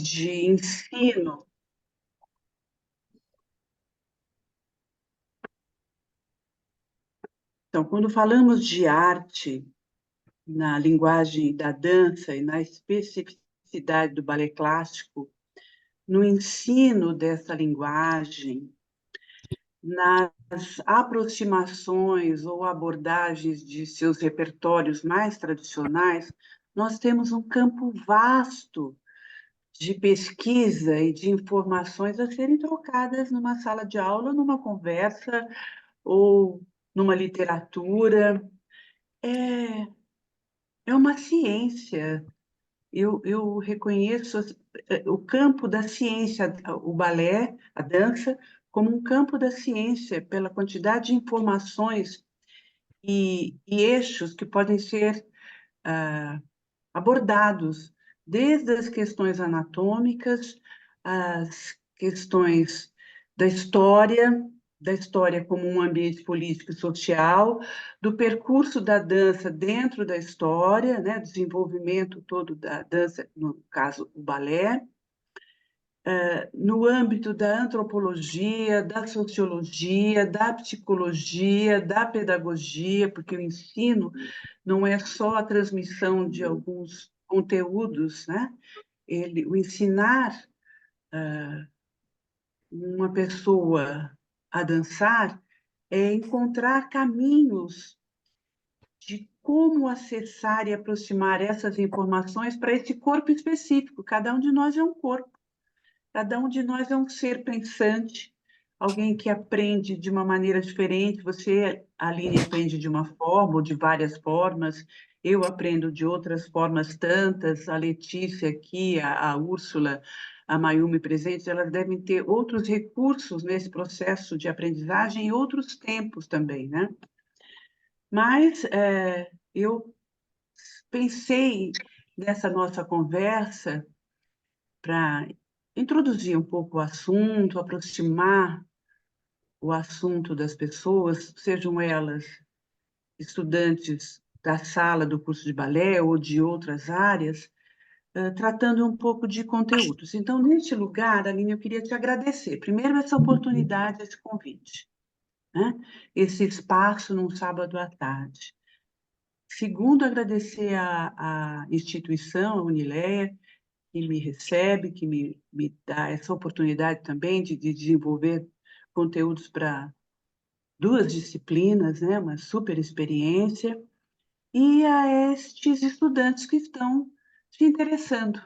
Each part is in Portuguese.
de ensino. Então, quando falamos de arte na linguagem da dança e na especificidade do balé clássico, no ensino dessa linguagem, nas aproximações ou abordagens de seus repertórios mais tradicionais, nós temos um campo vasto de pesquisa e de informações a serem trocadas numa sala de aula, numa conversa ou numa literatura. É uma ciência. Eu reconheço o campo da ciência, o balé, a dança, como um campo da ciência, pela quantidade de informações e eixos que podem ser abordados, desde as questões anatômicas, as questões da história como um ambiente político e social, do percurso da dança dentro da história, né, desenvolvimento todo da dança, no caso, o balé, no âmbito da antropologia, da sociologia, da psicologia, da pedagogia, porque o ensino não é só a transmissão de alguns conteúdos, né? O ensinar uma pessoa a dançar é encontrar caminhos de como acessar e aproximar essas informações para esse corpo específico. Cada um de nós é um corpo. Cada um de nós é um ser pensante, alguém que aprende de uma maneira diferente. Você, Aline, aprende de uma forma ou de várias formas. Eu aprendo de outras formas tantas. A Letícia aqui, a Úrsula, a Mayumi presentes, elas devem ter outros recursos nesse processo de aprendizagem e outros tempos também, né? Mas eu pensei nessa nossa conversa para introduzir um pouco o assunto, aproximar o assunto das pessoas, sejam elas estudantes da sala do curso de balé ou de outras áreas, tratando um pouco de conteúdos. Então, neste lugar, Aline, eu queria te agradecer. Primeiro, essa oportunidade, esse convite, né? Esse espaço num sábado à tarde. Segundo, agradecer à instituição, a Unileia, que me recebe, que me dá essa oportunidade também de desenvolver conteúdos para duas disciplinas, né? Uma super experiência, e a estes estudantes que estão se interessando,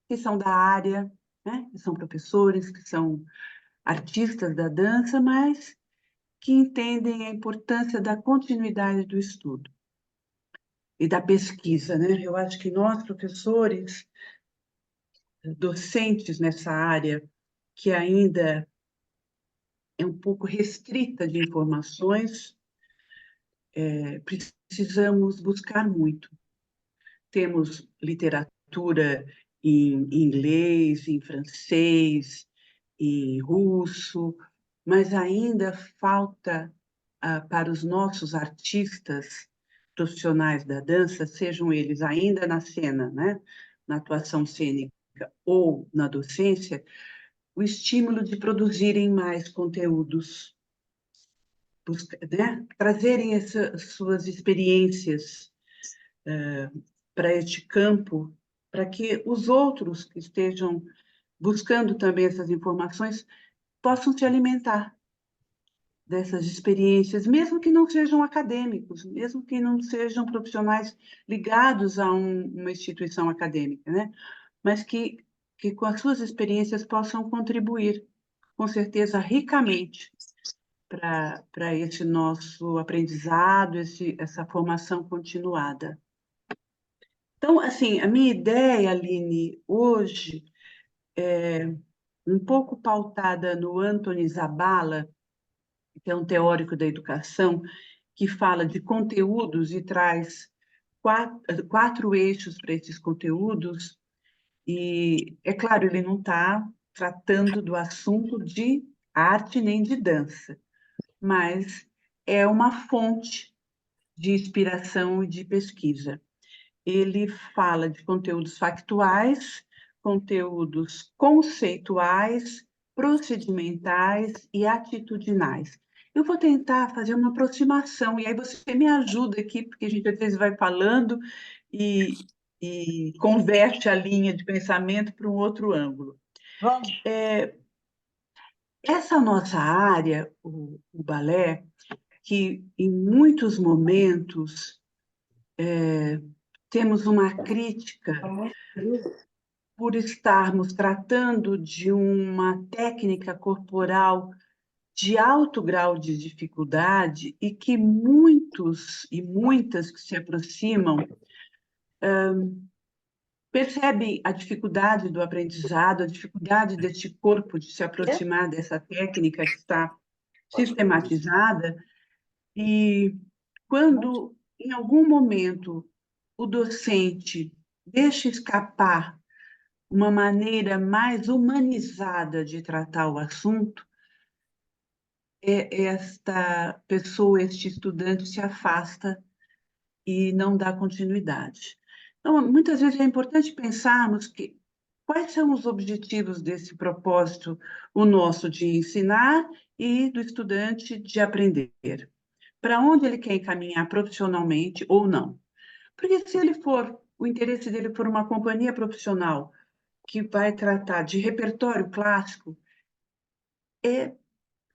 que são da área, né? Que são professores, que são artistas da dança, mas que entendem a importância da continuidade do estudo e da pesquisa, né? Eu acho que nós, professores, docentes nessa área, que ainda é um pouco restrita de informações, precisamos buscar muito. Temos literatura em inglês, em francês, em russo, mas ainda falta para os nossos artistas profissionais da dança, sejam eles ainda na cena, né, na atuação cênica ou na docência, o estímulo de produzirem mais conteúdos, né? Trazerem essas suas experiências para este campo, para que os outros que estejam buscando também essas informações possam se alimentar dessas experiências, mesmo que não sejam acadêmicos, mesmo que não sejam profissionais ligados a uma instituição acadêmica, né? Mas que com as suas experiências possam contribuir, com certeza, ricamente para esse nosso aprendizado, essa formação continuada. Então, assim, a minha ideia, Aline, hoje, um pouco pautada no Anthony Zabala, que é um teórico da educação, que fala de conteúdos e traz quatro eixos para esses conteúdos, e, é claro, ele não está tratando do assunto de arte nem de dança, mas é uma fonte de inspiração e de pesquisa. Ele fala de conteúdos factuais, conteúdos conceituais, procedimentais e atitudinais. Eu vou tentar fazer uma aproximação, e aí você me ajuda aqui, porque a gente às vezes vai falando e converte a linha de pensamento para um outro ângulo. Vamos. Essa nossa área, o balé, que em muitos momentos temos uma crítica por estarmos tratando de uma técnica corporal de alto grau de dificuldade e que muitos e muitas que se aproximam percebem a dificuldade do aprendizado, a dificuldade deste corpo de se aproximar dessa técnica que está sistematizada, e quando em algum momento o docente deixa escapar uma maneira mais humanizada de tratar o assunto, esta pessoa, este estudante se afasta e não dá continuidade. Então, muitas vezes é importante pensarmos que quais são os objetivos desse propósito, o nosso de ensinar e do estudante de aprender. Para onde ele quer encaminhar profissionalmente ou não. Porque se ele for, o interesse dele for uma companhia profissional que vai tratar de repertório clássico, é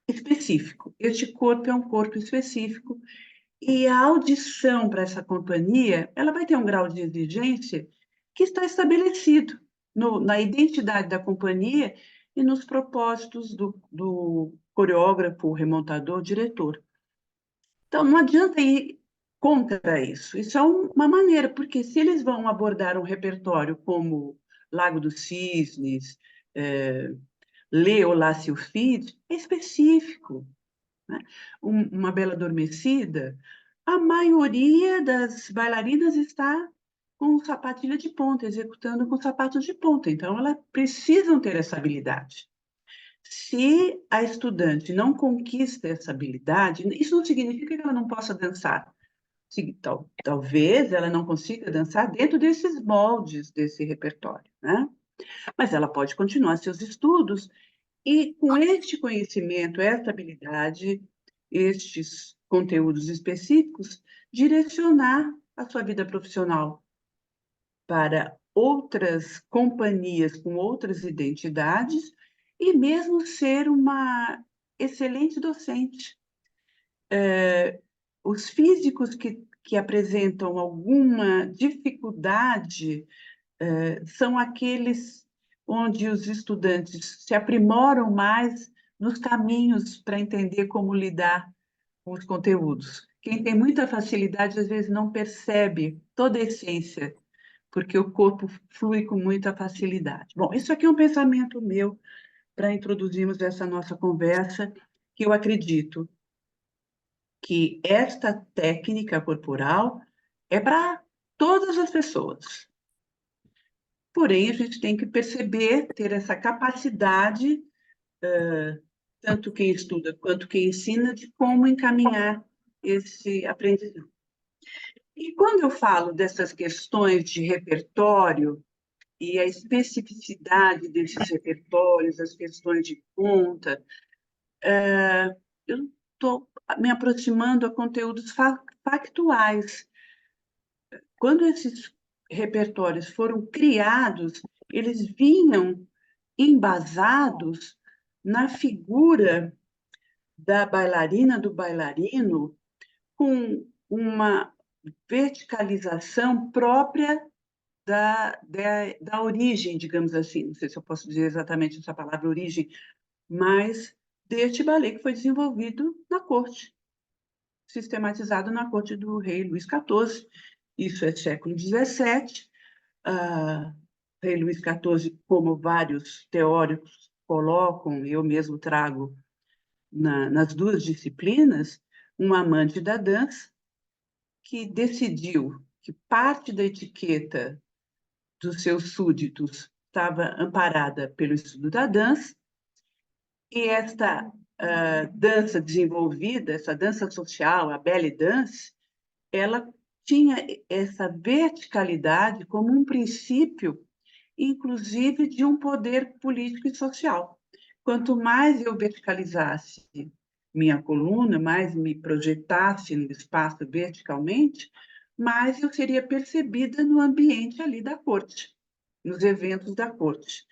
específico. Este corpo é um corpo específico e a audição para essa companhia, ela vai ter um grau de exigência que está estabelecido na identidade da companhia e nos propósitos do coreógrafo, remontador, diretor. Então, não adianta ir contra isso. Isso é uma maneira, porque se eles vão abordar um repertório como Lago dos Cisnes, Lê Olá, seu filho, é específico, né? Uma Bela Adormecida, a maioria das bailarinas está com sapatilha de ponta, executando com sapatos de ponta. Então, elas precisam ter essa habilidade. Se a estudante não conquista essa habilidade, isso não significa que ela não possa dançar. Talvez ela não consiga dançar dentro desses moldes desse repertório, né? Mas ela pode continuar seus estudos e, com este conhecimento, essa habilidade, estes conteúdos específicos, direcionar a sua vida profissional para outras companhias com outras identidades e mesmo ser uma excelente docente. Os físicos que apresentam alguma dificuldade são aqueles onde os estudantes se aprimoram mais nos caminhos para entender como lidar com os conteúdos. Quem tem muita facilidade, às vezes, não percebe toda a essência, porque o corpo flui com muita facilidade. Bom, isso aqui é um pensamento meu para introduzirmos essa nossa conversa, que eu acredito que esta técnica corporal é para todas as pessoas. Porém, a gente tem que perceber, ter essa capacidade, tanto quem estuda quanto quem ensina, de como encaminhar esse aprendizado. E quando eu falo dessas questões de repertório e a especificidade desses repertórios, as questões de conta, eu estou me aproximando a conteúdos factuais. Quando esses repertórios foram criados, eles vinham embasados na figura da bailarina, do bailarino, com uma verticalização própria da origem, digamos assim. Não sei se eu posso dizer exatamente essa palavra origem, mas deste balé que foi desenvolvido na corte, sistematizado na corte do rei Luís XIV. Isso é século XVII. Rei Luís XIV, como vários teóricos colocam, eu mesmo trago nas duas disciplinas, um amante da dança que decidiu que parte da etiqueta dos seus súditos estava amparada pelo estudo da dança, e esta dança desenvolvida, essa dança social, a belly dance, ela tinha essa verticalidade como um princípio inclusive de um poder político e social. Quanto mais eu verticalizasse minha coluna, mais me projetasse no espaço verticalmente, mais eu seria percebida no ambiente ali da corte, nos eventos da corte.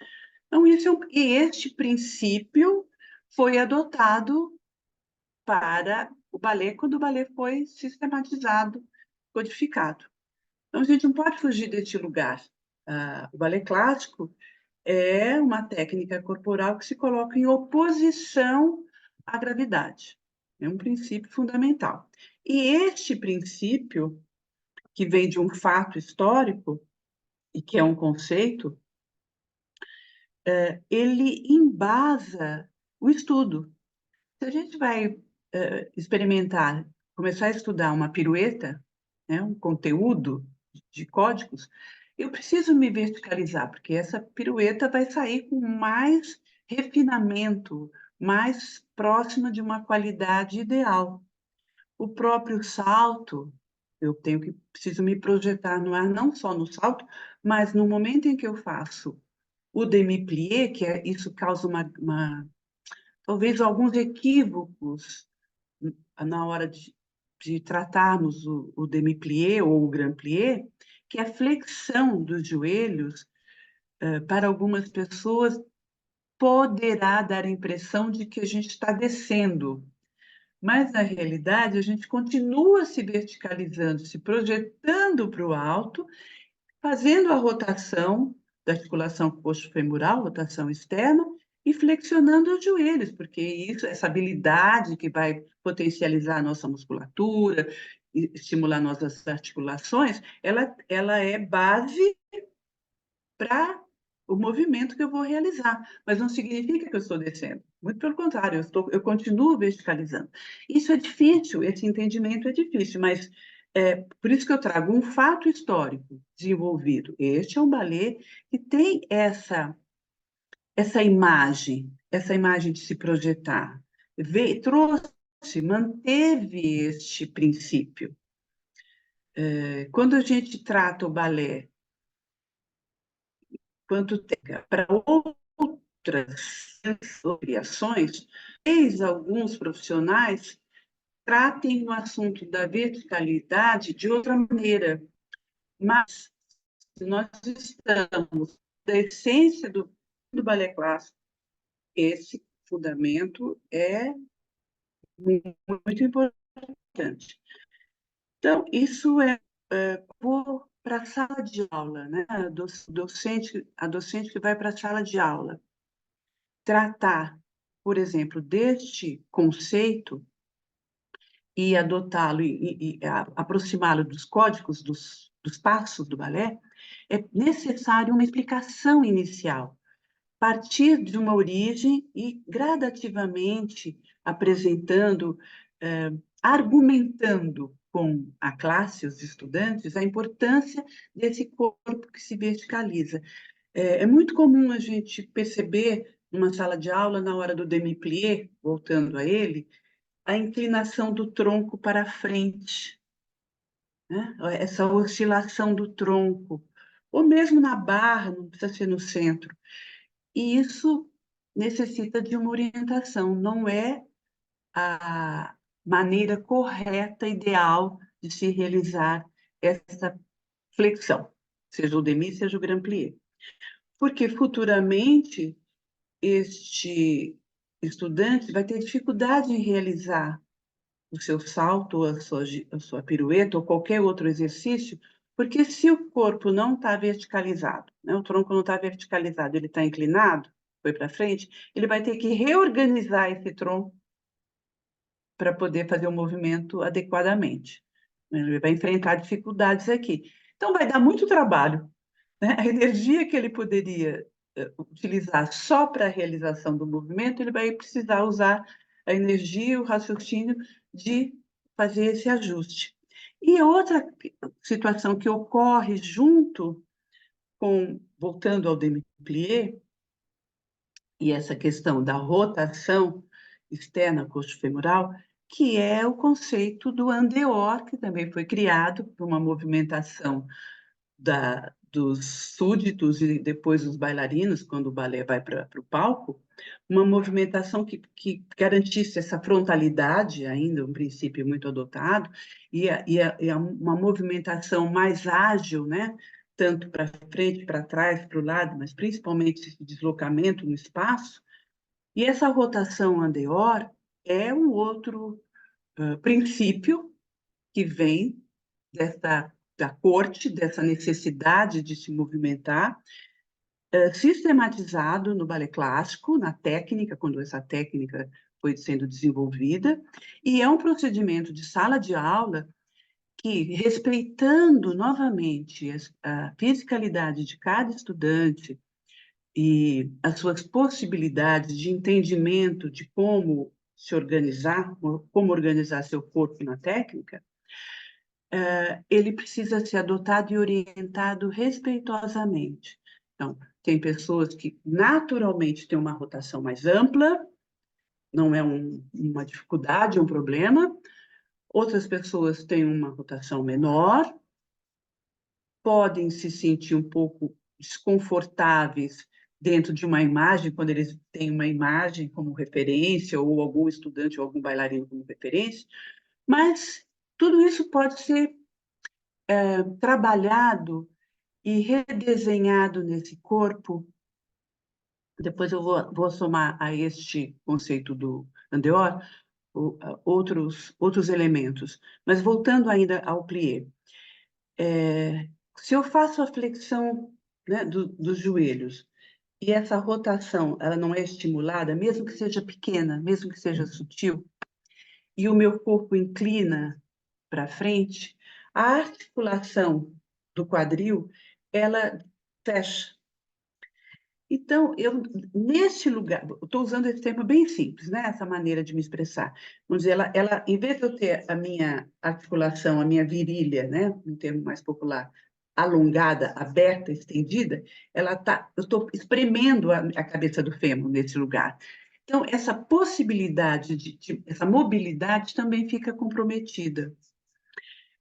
Então, e este princípio foi adotado para o balé quando o balé foi sistematizado, codificado. Então, a gente não pode fugir deste lugar. O balé clássico é uma técnica corporal que se coloca em oposição à gravidade. É um princípio fundamental. E este princípio, que vem de um fato histórico, e que é um conceito, ele embasa o estudo. Se a gente vai experimentar, começar a estudar uma pirueta, né, um conteúdo de códigos, eu preciso me verticalizar, porque essa pirueta vai sair com mais refinamento, mais próxima de uma qualidade ideal. O próprio salto, preciso me projetar no ar, não só no salto, mas no momento em que eu faço o demi-plié, isso causa talvez alguns equívocos na hora de tratarmos o demi-plié ou o grand-plié, que a flexão dos joelhos, para algumas pessoas, poderá dar a impressão de que a gente está descendo, mas na realidade a gente continua se verticalizando, se projetando para o alto, fazendo a rotação da articulação coxo-femoral, rotação externa, e flexionando os joelhos, porque essa habilidade que vai potencializar a nossa musculatura, estimular nossas articulações, ela é base para o movimento que eu vou realizar, mas não significa que eu estou descendo. Muito pelo contrário, eu continuo verticalizando. Isso é difícil, esse entendimento é difícil, mas por isso que eu trago um fato histórico desenvolvido. Este é um balé que tem essa imagem de se projetar. Manteve este princípio. Quando a gente trata o balé quanto para outras criações, eis alguns profissionais tratem o assunto da verticalidade de outra maneira, mas se nós estamos da essência do balé clássico, esse fundamento é muito importante. Então, isso para a sala de aula, né? A docente que vai para a sala de aula, tratar, por exemplo, deste conceito e adotá-lo e aproximá-lo dos códigos, dos passos do balé, é necessário uma explicação inicial, partir de uma origem e gradativamente apresentando, argumentando com a classe, os estudantes, a importância desse corpo que se verticaliza. É muito comum a gente perceber numa sala de aula, na hora do demi-plié, voltando a ele, a inclinação do tronco para frente, né? Essa oscilação do tronco, ou mesmo na barra, não precisa ser no centro. E isso necessita de uma orientação, não é a maneira correta, ideal de se realizar essa flexão, seja o demi, seja o grand plié. Porque futuramente este estudante vai ter dificuldade em realizar o seu salto, a sua pirueta ou qualquer outro exercício, porque se o corpo não está verticalizado, né, o tronco não está verticalizado, ele está inclinado, foi para frente, ele vai ter que reorganizar esse tronco para poder fazer o movimento adequadamente. Ele vai enfrentar dificuldades aqui. Então, vai dar muito trabalho, né? A energia que ele poderia utilizar só para a realização do movimento, ele vai precisar usar a energia, o raciocínio de fazer esse ajuste. E outra situação que ocorre junto com, voltando ao demi-plié, e essa questão da rotação externa coxo-femoral, que é o conceito do andeor, que também foi criado por uma movimentação dos súditos e depois dos bailarinos, quando o balé vai para o palco, uma movimentação que garantisse essa frontalidade, ainda um princípio muito adotado, uma movimentação mais ágil, né? Tanto para frente, para trás, para o lado, mas principalmente esse deslocamento no espaço. E essa rotação andeor é um outro princípio que vem da corte, dessa necessidade de se movimentar, sistematizado no balé clássico, na técnica, quando essa técnica foi sendo desenvolvida, e é um procedimento de sala de aula que, respeitando novamente a fisicalidade de cada estudante e as suas possibilidades de entendimento de como se organizar, como organizar seu corpo na técnica, ele precisa ser adotado e orientado respeitosamente. Então, tem pessoas que naturalmente têm uma rotação mais ampla, não é uma dificuldade, um problema. Outras pessoas têm uma rotação menor, podem se sentir um pouco desconfortáveis dentro de uma imagem, quando eles têm uma imagem como referência, ou algum estudante ou algum bailarino como referência, mas tudo isso pode ser trabalhado e redesenhado nesse corpo. Depois eu vou somar a este conceito do Andeor outros elementos. Mas voltando ainda ao plié, se eu faço a flexão, né, dos joelhos e essa rotação ela não é estimulada, mesmo que seja pequena, mesmo que seja sutil, e o meu corpo inclina para frente, a articulação do quadril ela fecha. Então, neste lugar, estou usando esse termo bem simples, né? Essa maneira de me expressar. Vamos dizer, em vez de eu ter a minha articulação, a minha virilha, né? Um termo mais popular, alongada, aberta, estendida, eu estou espremendo a cabeça do fêmur nesse lugar. Então, essa possibilidade, essa mobilidade também fica comprometida.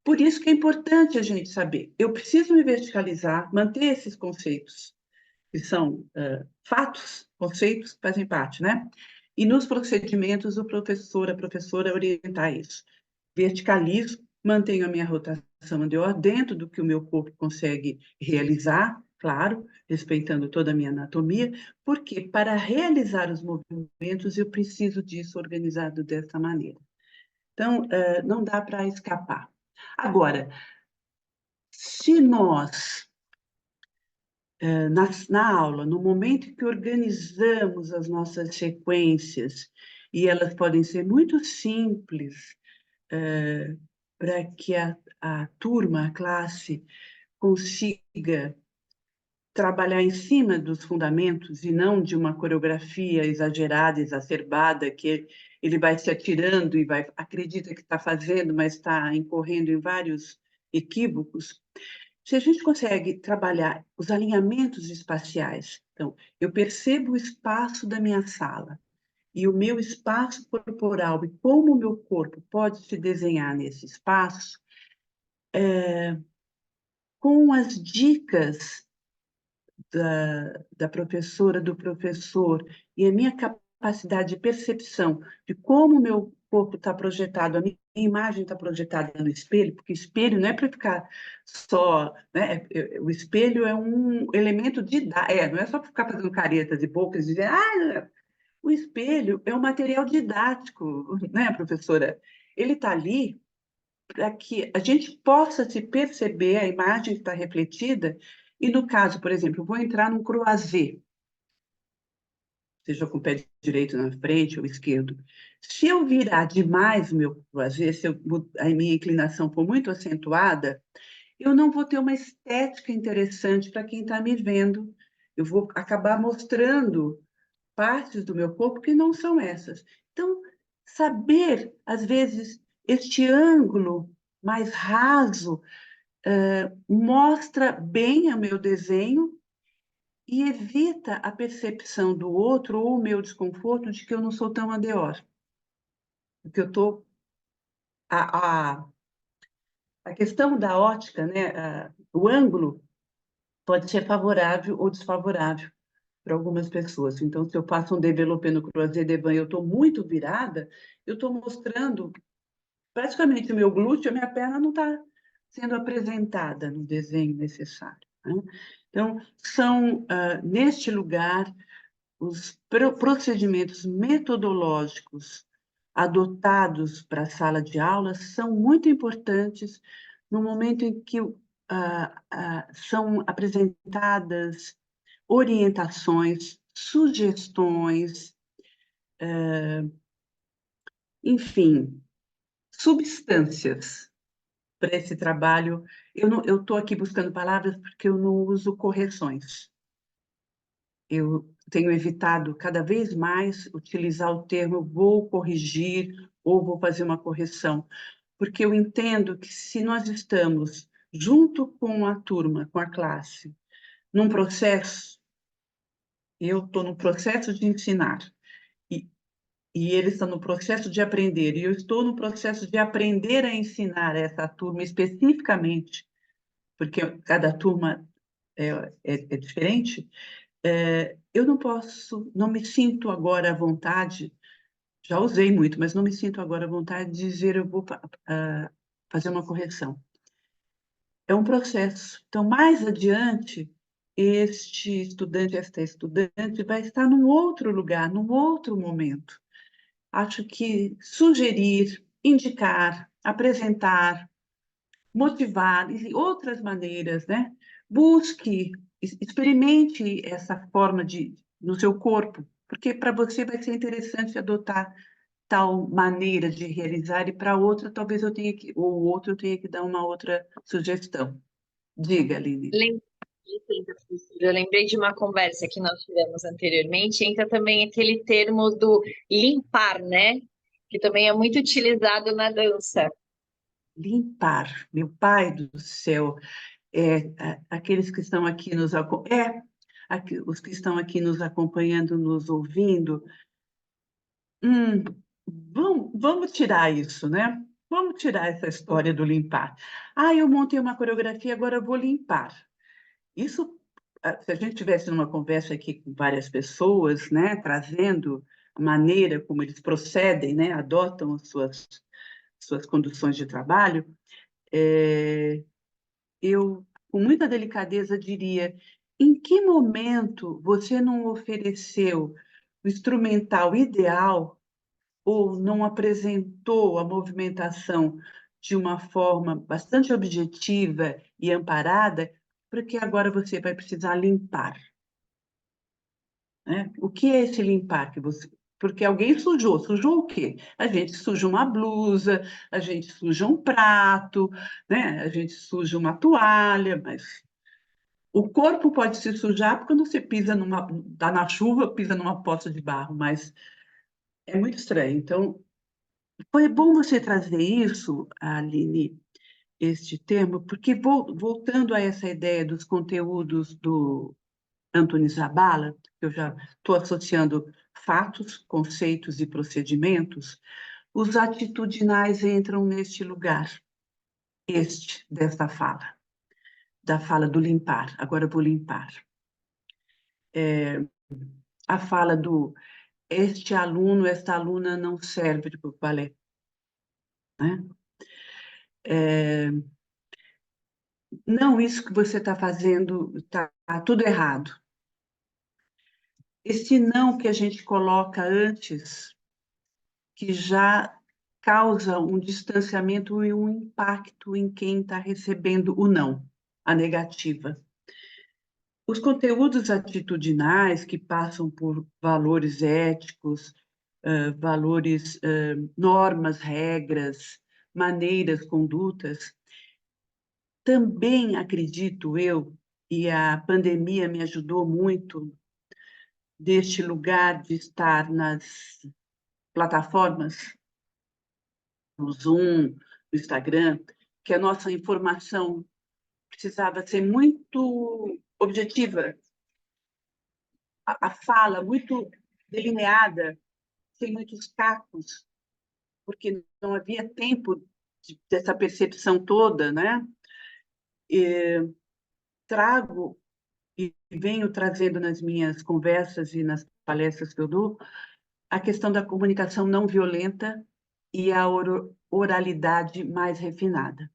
Por isso que é importante a gente saber, eu preciso me verticalizar, manter esses conceitos que são fatos, conceitos que fazem parte, né? E nos procedimentos, a professora orientar isso. Verticalizo, mantenho a minha rotação anterior dentro do que o meu corpo consegue realizar, claro, respeitando toda a minha anatomia, porque para realizar os movimentos eu preciso disso organizado dessa maneira. Então, não dá para escapar. Agora, se nós na aula, no momento que organizamos as nossas sequências, e elas podem ser muito simples, para que a turma, a classe, consiga trabalhar em cima dos fundamentos e não de uma coreografia exagerada, exacerbada, que ele vai se atirando e acredita que está fazendo, mas está incorrendo em vários equívocos. Se a gente consegue trabalhar os alinhamentos espaciais, então, eu percebo o espaço da minha sala e o meu espaço corporal e como o meu corpo pode se desenhar nesse espaço, com as dicas da professora, do professor, e a minha capacidade de percepção de como o meu corpo está projetado, a minha imagem está projetada no espelho, porque espelho não é para ficar só, né? O espelho é um elemento não é só para ficar fazendo caretas e bocas e dizer, o espelho é um material didático, né, professora? Ele está ali para que a gente possa se perceber a imagem que está refletida, e no caso, por exemplo, eu vou entrar num croisé, seja com o pé direito na frente ou esquerdo. Se eu virar demais o meu croisé, se a minha inclinação for muito acentuada, eu não vou ter uma estética interessante para quem está me vendo. Eu vou acabar mostrando partes do meu corpo que não são essas. Então, saber, às vezes, este ângulo mais raso mostra bem o meu desenho e evita a percepção do outro ou o meu desconforto de que eu não sou tão andeor. Porque eu estou... A questão da ótica, né? O ângulo pode ser favorável ou desfavorável para algumas pessoas. Então, se eu faço um développé no croisé devant e eu estou muito virada, eu estou mostrando praticamente o meu glúteo, a minha perna não está sendo apresentada no desenho necessário, né? Então, são, neste lugar, os procedimentos metodológicos adotados para a sala de aula são muito importantes no momento em que são apresentadas orientações, sugestões, enfim, substâncias para esse trabalho. Eu estou aqui buscando palavras porque eu não uso correções. Eu tenho evitado cada vez mais utilizar o termo vou corrigir ou vou fazer uma correção, porque eu entendo que se nós estamos junto com a turma, com a classe, num processo, eu estou no processo de ensinar, e, e eles estão no processo de aprender, e eu estou no processo de aprender a ensinar essa turma especificamente, porque cada turma é diferente. Eu não posso, não me sinto agora à vontade, já usei muito, mas não me sinto agora à vontade de dizer eu vou fazer uma correção. É um processo. Então, mais adiante, este estudante, esta estudante, vai estar num outro lugar, num outro momento. Acho que sugerir, indicar, apresentar, motivar, e outras maneiras, né? Busque, experimente essa forma no seu corpo, porque para você vai ser interessante adotar tal maneira de realizar, e para outra, talvez eu tenha que, ou o outro eu tenha que dar uma outra sugestão. Diga, Aline. Lembrei eu lembrei de uma conversa que nós tivemos anteriormente, entra também aquele termo do limpar, né? Que também é muito utilizado na dança. Limpar, meu pai do céu, aqueles que estão aqui os que estão aqui nos acompanhando, nos ouvindo, hum, vamos tirar isso, né? Vamos tirar essa história do limpar. Ah, eu montei uma coreografia, agora eu vou limpar. Isso, se a gente tivesse numa conversa aqui com várias pessoas, né, trazendo a maneira como eles procedem, né, adotam as suas conduções de trabalho, eu, com muita delicadeza, diria: em que momento você não ofereceu o instrumental ideal ou não apresentou a movimentação de uma forma bastante objetiva e amparada, porque agora você vai precisar limpar, né? O que é esse limpar que você... Porque alguém sujou. Sujou o quê? A gente suja uma blusa, a gente suja um prato, né? A gente suja uma toalha, mas o corpo pode se sujar quando você tá na chuva, pisa numa poça de barro, mas é muito estranho. Então, foi bom você trazer isso, Aline, este termo, porque voltando a essa ideia dos conteúdos do Anthony Zabala, eu já estou associando fatos, conceitos e procedimentos, os atitudinais entram neste lugar, desta fala, da fala do limpar. Agora eu vou limpar. A fala do este aluno, esta aluna não serve para o balé, né? Não, isso que você está fazendo está tudo errado. Esse não que a gente coloca antes, que já causa um distanciamento e um impacto em quem está recebendo o não, a negativa. Os conteúdos atitudinais que passam por valores éticos, valores, normas, regras, maneiras, condutas, também acredito eu, e a pandemia me ajudou muito, deste lugar de estar nas plataformas, no Zoom, no Instagram, que a nossa informação precisava ser muito objetiva, a fala muito delineada, sem muitos cacos, porque não havia tempo dessa percepção toda, né? E trago e venho trazendo nas minhas conversas e nas palestras que eu dou, a questão da comunicação não violenta e a oralidade mais refinada.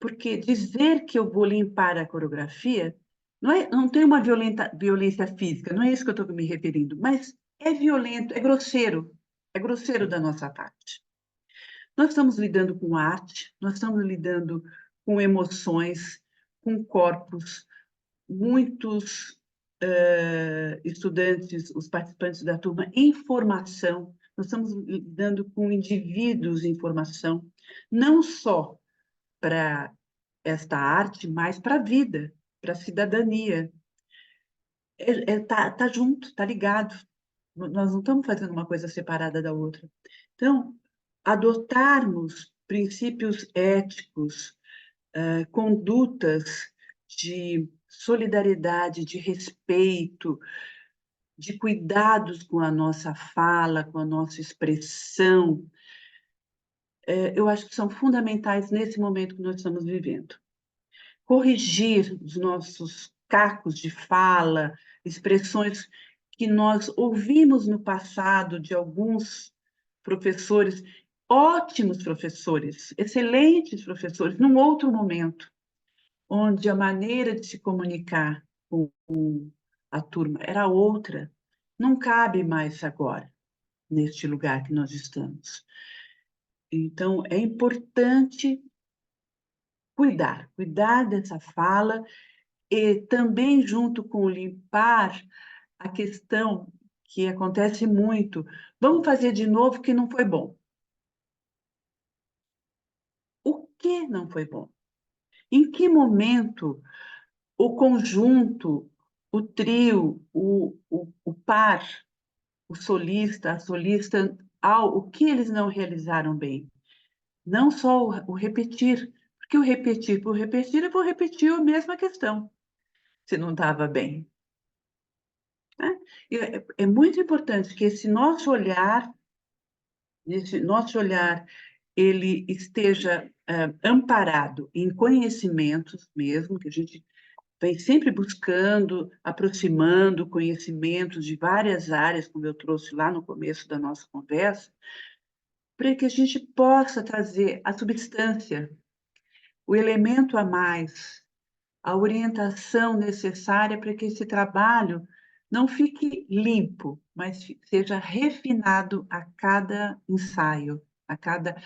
Porque dizer que eu vou limpar a coreografia não tem uma violência física, não é isso que eu estou me referindo, mas é violento, é grosseiro da nossa parte. Nós estamos lidando com arte, nós estamos lidando com emoções, com corpos. Muitos estudantes, os participantes da turma, em formação, nós estamos lidando com indivíduos em formação, não só para esta arte, mas para a vida, para a cidadania. Tá junto, tá ligado. Nós não estamos fazendo uma coisa separada da outra. Então, adotarmos princípios éticos, condutas de solidariedade, de respeito, de cuidados com a nossa fala, com a nossa expressão, eu acho que são fundamentais nesse momento que nós estamos vivendo. Corrigir os nossos cacos de fala, expressões que nós ouvimos no passado de alguns professores, ótimos professores, excelentes professores, num outro momento, onde a maneira de se comunicar com a turma era outra, não cabe mais agora, neste lugar que nós estamos. Então, é importante cuidar dessa fala e também, junto com o limpar, a questão que acontece muito, vamos fazer de novo que não foi bom. O que não foi bom? Em que momento o conjunto, o trio, o par, o solista, a solista, o que eles não realizaram bem? Não só o repetir, porque o repetir por repetir, eu vou repetir a mesma questão, se não estava bem. Né? É muito importante que esse nosso olhar, ele esteja amparado em conhecimentos mesmo, que a gente vem sempre buscando, aproximando conhecimentos de várias áreas, como eu trouxe lá no começo da nossa conversa, para que a gente possa trazer a substância, o elemento a mais, a orientação necessária para que esse trabalho não fique limpo, mas seja refinado a cada ensaio, a cada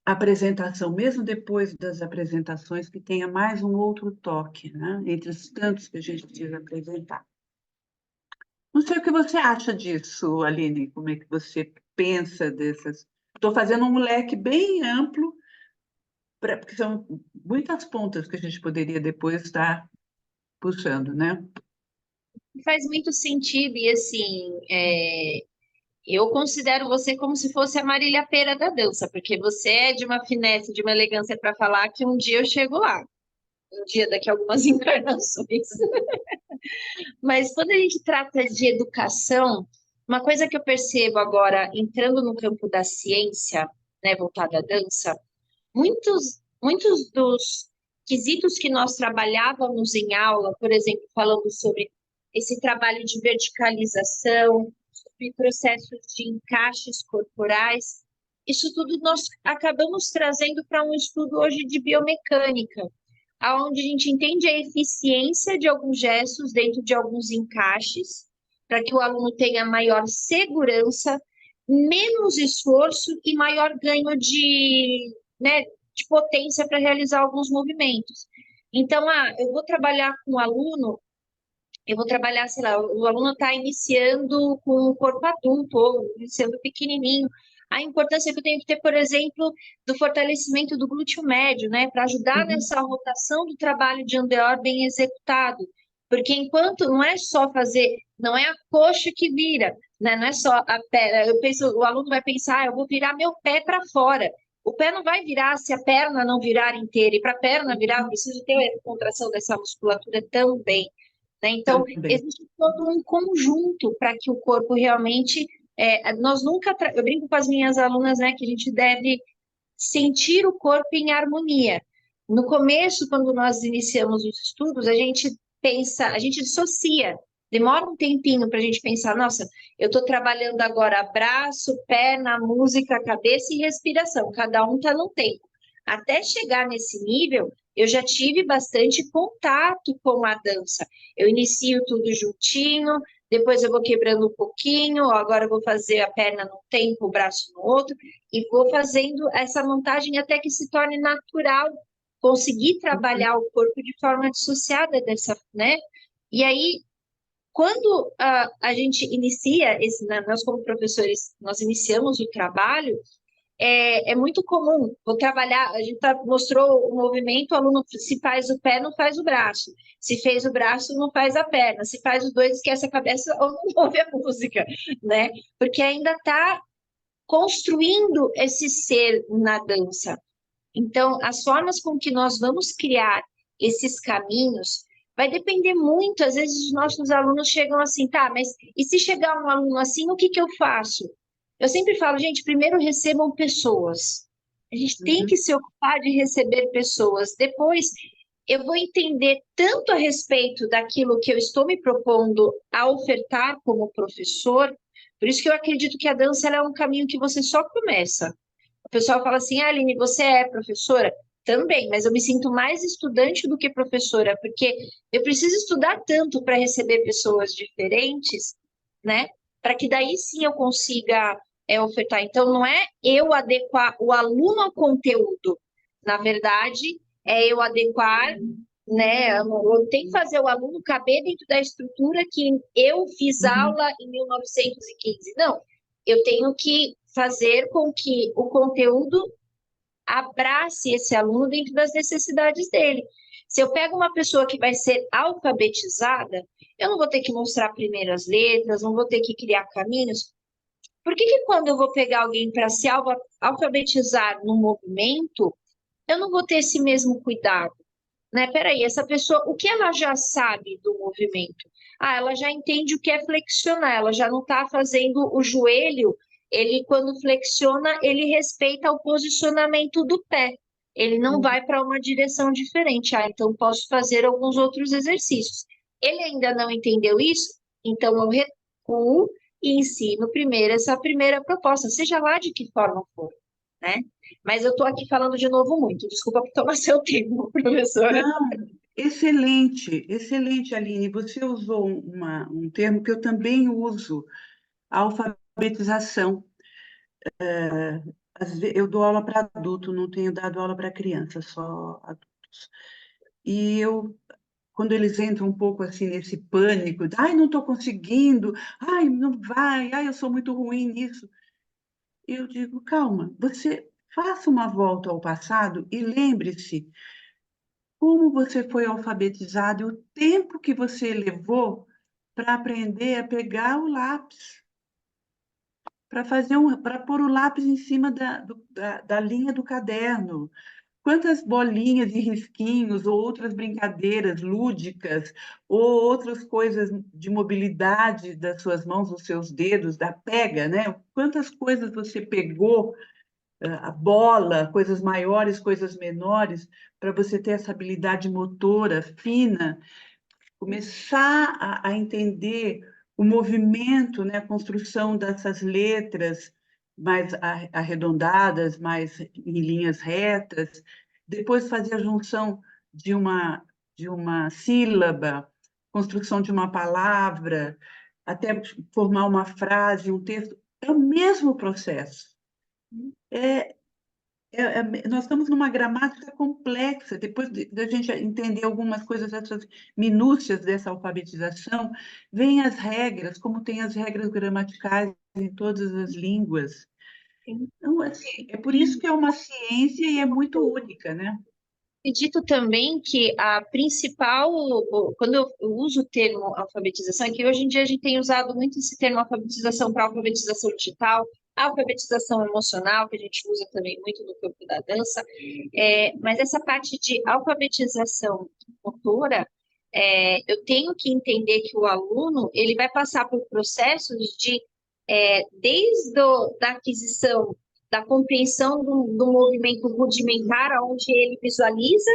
apresentação, mesmo depois das apresentações, que tenha mais um outro toque, né? Entre os tantos que a gente precisa apresentar. Não sei o que você acha disso, Aline, como é que você pensa dessas... Estou fazendo um leque bem amplo, porque são muitas pontas que a gente poderia depois estar puxando, né? Faz muito sentido, e assim, eu considero você como se fosse a Marília Pêra da dança, porque você é de uma finesse, de uma elegância para falar que um dia eu chego lá, um dia daqui a algumas encarnações. Mas quando a gente trata de educação, uma coisa que eu percebo agora, entrando no campo da ciência, né, voltada à dança, muitos dos quesitos que nós trabalhávamos em aula, por exemplo, falando sobre esse trabalho de verticalização, sobre processos de encaixes corporais, isso tudo nós acabamos trazendo para um estudo hoje de biomecânica, aonde a gente entende a eficiência de alguns gestos dentro de alguns encaixes, para que o aluno tenha maior segurança, menos esforço e maior ganho né, de potência para realizar alguns movimentos. Então, eu vou trabalhar com o aluno, eu vou trabalhar, sei lá, o aluno está iniciando com o corpo adulto ou iniciando pequenininho. A importância que eu tenho que ter, por exemplo, do fortalecimento do glúteo médio, né, para ajudar nessa rotação do trabalho de andeor bem executado. Porque enquanto não é só fazer, não é a coxa que vira, né, não é só a perna. Eu penso, o aluno vai pensar, eu vou virar meu pé para fora. O pé não vai virar se a perna não virar inteira. E para a perna virar, eu preciso ter a contração dessa musculatura também. Né? Então, Também. existe todo um conjunto para que o corpo realmente. Nós nunca. Eu brinco com as minhas alunas, né, que a gente deve sentir o corpo em harmonia. No começo, quando nós iniciamos os estudos, a gente pensa, a gente dissocia. Demora um tempinho para a gente pensar, nossa, eu estou trabalhando agora braço, perna, música, cabeça e respiração. Cada um está num tempo. Até chegar nesse nível, eu já tive bastante contato com a dança. Eu inicio tudo juntinho, depois eu vou quebrando um pouquinho, agora eu vou fazer a perna num tempo, o braço no outro, e vou fazendo essa montagem até que se torne natural, conseguir trabalhar o corpo de forma dissociada dessa, né? E aí, quando a gente inicia, nós como professores, nós iniciamos o trabalho, é muito comum, vou trabalhar, a gente mostrou o movimento, o aluno se faz o pé, não faz o braço. Se fez o braço, não faz a perna. Se faz os dois, esquece a cabeça ou não ouve a música, né? Porque ainda está construindo esse ser na dança. Então, as formas com que nós vamos criar esses caminhos vai depender muito. Às vezes, os nossos alunos chegam assim, tá, mas e se chegar um aluno assim, o que que eu faço? Eu sempre falo, gente, primeiro recebam pessoas. A gente tem Uhum. que se ocupar de receber pessoas. Depois, eu vou entender tanto a respeito daquilo que eu estou me propondo a ofertar como professor. Por isso que eu acredito que a dança ela é um caminho que você só começa. O pessoal fala assim, ah, Aline, você é professora? Também, mas eu me sinto mais estudante do que professora, porque eu preciso estudar tanto para receber pessoas diferentes, né? Para que daí sim eu consiga ofertar. Então, não é eu adequar o aluno ao conteúdo. Na verdade, é eu adequar, né? Eu tenho que fazer o aluno caber dentro da estrutura que eu fiz Uhum. aula em 1915. Não, eu tenho que fazer com que o conteúdo abrace esse aluno dentro das necessidades dele. Se eu pego uma pessoa que vai ser alfabetizada, eu não vou ter que mostrar primeiras letras, não vou ter que criar caminhos. Por que que quando eu vou pegar alguém para se alfabetizar no movimento, eu não vou ter esse mesmo cuidado? Né? Peraí, essa pessoa, o que ela já sabe do movimento? Ah, ela já entende o que é flexionar, ela já não está fazendo o joelho, ele quando flexiona, ele respeita o posicionamento do pé. Ele não Uhum. vai para uma direção diferente. Ah, então posso fazer alguns outros exercícios. Ele ainda não entendeu isso, então eu recuo e ensino primeiro essa primeira proposta, seja lá de que forma for, né? Mas eu estou aqui falando de novo muito. Desculpa por tomar seu tempo, professora. Não, excelente, excelente, Aline. Você usou um termo que eu também uso, alfabetização. Eu dou aula para adulto, não tenho dado aula para criança, só adultos. E eu, quando eles entram um pouco assim nesse pânico, ai, não estou conseguindo, ai, não vai, ai, eu sou muito ruim nisso. Eu digo, calma, você faça uma volta ao passado e lembre-se como você foi alfabetizado e o tempo que você levou para aprender a pegar o lápis, para pôr o lápis em cima da linha do caderno. Quantas bolinhas e risquinhos, ou outras brincadeiras lúdicas, ou outras coisas de mobilidade das suas mãos, dos seus dedos, da pega, né? Quantas coisas você pegou, a bola, coisas maiores, coisas menores, para você ter essa habilidade motora fina, começar a entender o movimento, né, a construção dessas letras mais arredondadas, mais em linhas retas, depois fazer a junção de uma sílaba, construção de uma palavra, até formar uma frase, um texto, é o mesmo processo. É, nós estamos numa gramática complexa. Depois da gente entender algumas coisas, essas minúcias dessa alfabetização, vêm as regras, como tem as regras gramaticais em todas as línguas. Então, assim, é por isso que é uma ciência e é muito única, né? Acredito também que a principal, quando eu uso o termo alfabetização, é que hoje em dia a gente tem usado muito esse termo alfabetização para alfabetização digital, alfabetização emocional, que a gente usa também muito no campo da dança, mas essa parte de alfabetização motora, eu tenho que entender que o aluno ele vai passar por processos de, desde da aquisição da compreensão do movimento rudimentar, onde ele visualiza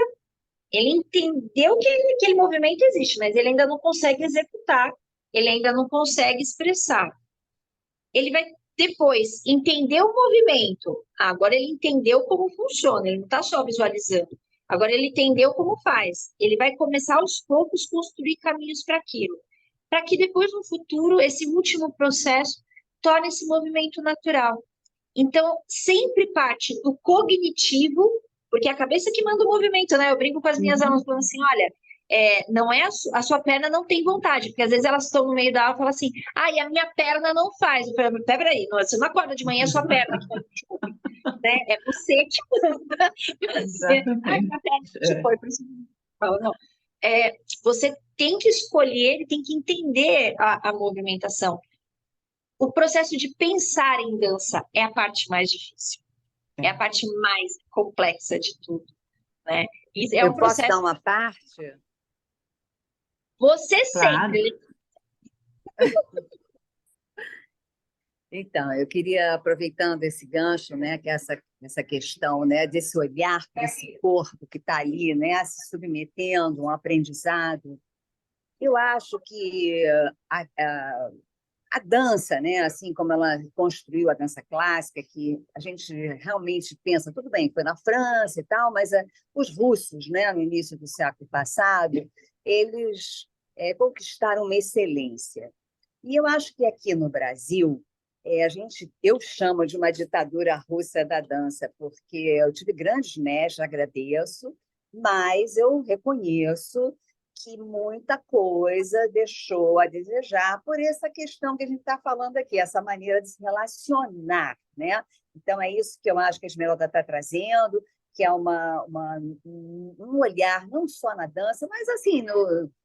Ele entendeu que aquele movimento existe, mas ele ainda não consegue executar, ele ainda não consegue expressar. Ele vai depois entender o movimento. Agora ele entendeu como funciona, ele não está só visualizando. Agora ele entendeu como faz. Ele vai começar aos poucos construir caminhos para aquilo, para que depois no futuro esse último processo torne esse movimento natural. Então, sempre parte do cognitivo, porque é a cabeça que manda o movimento, né? Eu brinco com as minhas alunas falando assim, olha, não é a sua perna não tem vontade, porque às vezes elas estão no meio da aula e falam assim, e a minha perna não faz. Eu falo, peraí, você não acorda de manhã, é a sua perna que tá né? É você que manda. Exatamente. Minha perna te foi, por isso que eu falo, não. Você tem que escolher, tem que entender a movimentação. O processo de pensar em dança é a parte mais difícil, é a parte mais complexa de tudo, né? Isso é um Eu posso processo. dar uma parte? Você Claro. sempre. Então, eu queria, aproveitando esse gancho, né, que é essa questão, né, desse olhar para esse corpo que está ali, né, se submetendo a um aprendizado, eu acho que a dança, né, assim como ela construiu a dança clássica, que a gente realmente pensa, tudo bem, foi na França e tal, mas os russos, né, no início do século passado, eles conquistaram uma excelência. E eu acho que aqui no Brasil, eu chamo de uma ditadura russa da dança, porque eu tive grandes mestres, agradeço, mas eu reconheço que muita coisa deixou a desejar por essa questão que a gente está falando aqui, essa maneira de se relacionar, né? Então, é isso que eu acho que a Esmeralda está trazendo, que é um olhar não só na dança, mas assim,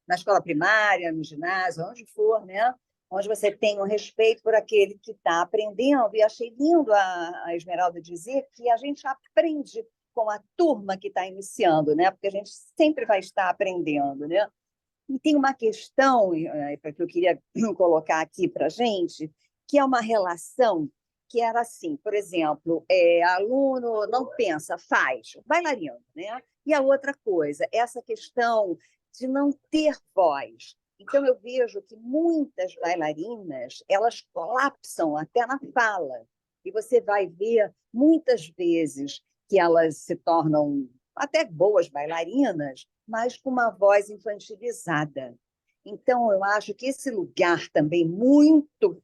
na escola primária, no ginásio, onde for, né? Onde você tem um respeito por aquele que está aprendendo. E achei lindo a Esmeralda dizer que a gente aprende com a turma que está iniciando, né? Porque a gente sempre vai estar aprendendo, né? E tem uma questão que eu queria colocar aqui para a gente, que é uma relação que era assim, por exemplo, aluno não pensa, faz, bailarino, né? E a outra coisa, essa questão de não ter voz. Então, eu vejo que muitas bailarinas, elas colapsam até na fala. E você vai ver, muitas vezes, que elas se tornam até boas bailarinas, mas com uma voz infantilizada. Então, eu acho que esse lugar também muito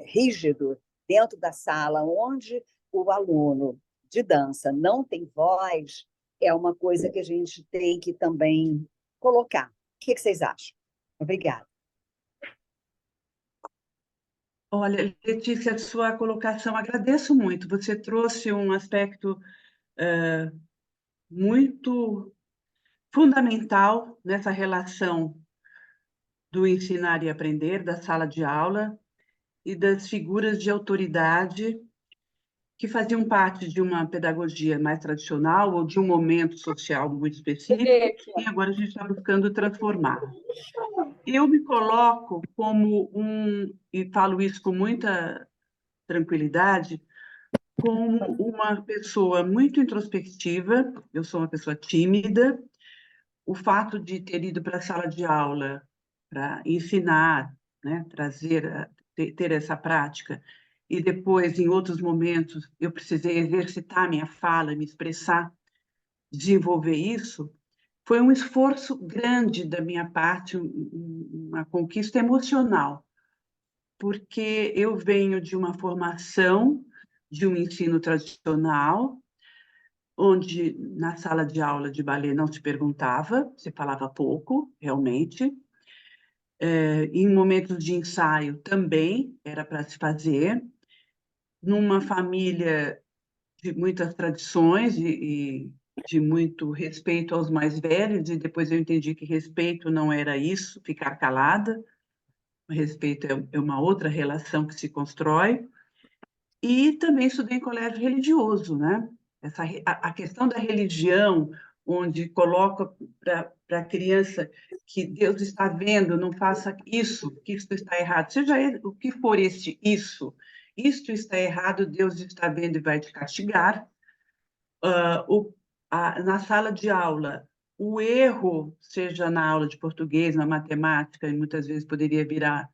rígido dentro da sala, onde o aluno de dança não tem voz, é uma coisa que a gente tem que também colocar. O que vocês acham? Obrigada. Olha, Letícia, a sua colocação, agradeço muito. Você trouxe um aspecto muito fundamental nessa relação do ensinar e aprender, da sala de aula e das figuras de autoridade que faziam parte de uma pedagogia mais tradicional ou de um momento social muito específico, e agora a gente está buscando transformar. Eu me coloco como e falo isso com muita tranquilidade, como uma pessoa muito introspectiva. Eu sou uma pessoa tímida. O fato de ter ido para a sala de aula para ensinar, né, ter essa prática, e depois, em outros momentos, eu precisei exercitar minha fala, me expressar, desenvolver isso, foi um esforço grande da minha parte, uma conquista emocional, porque eu venho de uma formação de um ensino tradicional, onde na sala de aula de balé não se perguntava, se falava pouco, realmente. Em momentos de ensaio também era para se fazer. Numa família de muitas tradições e de muito respeito aos mais velhos, e depois eu entendi que respeito não era isso, ficar calada. Respeito é uma outra relação que se constrói. E também estudei em colégio religioso, né? A questão da religião, onde coloca para a criança que Deus está vendo, não faça isso, que isso está errado. Seja o que for isso, isto está errado, Deus está vendo e vai te castigar. Na sala de aula, o erro, seja na aula de português, na matemática, e muitas vezes poderia virar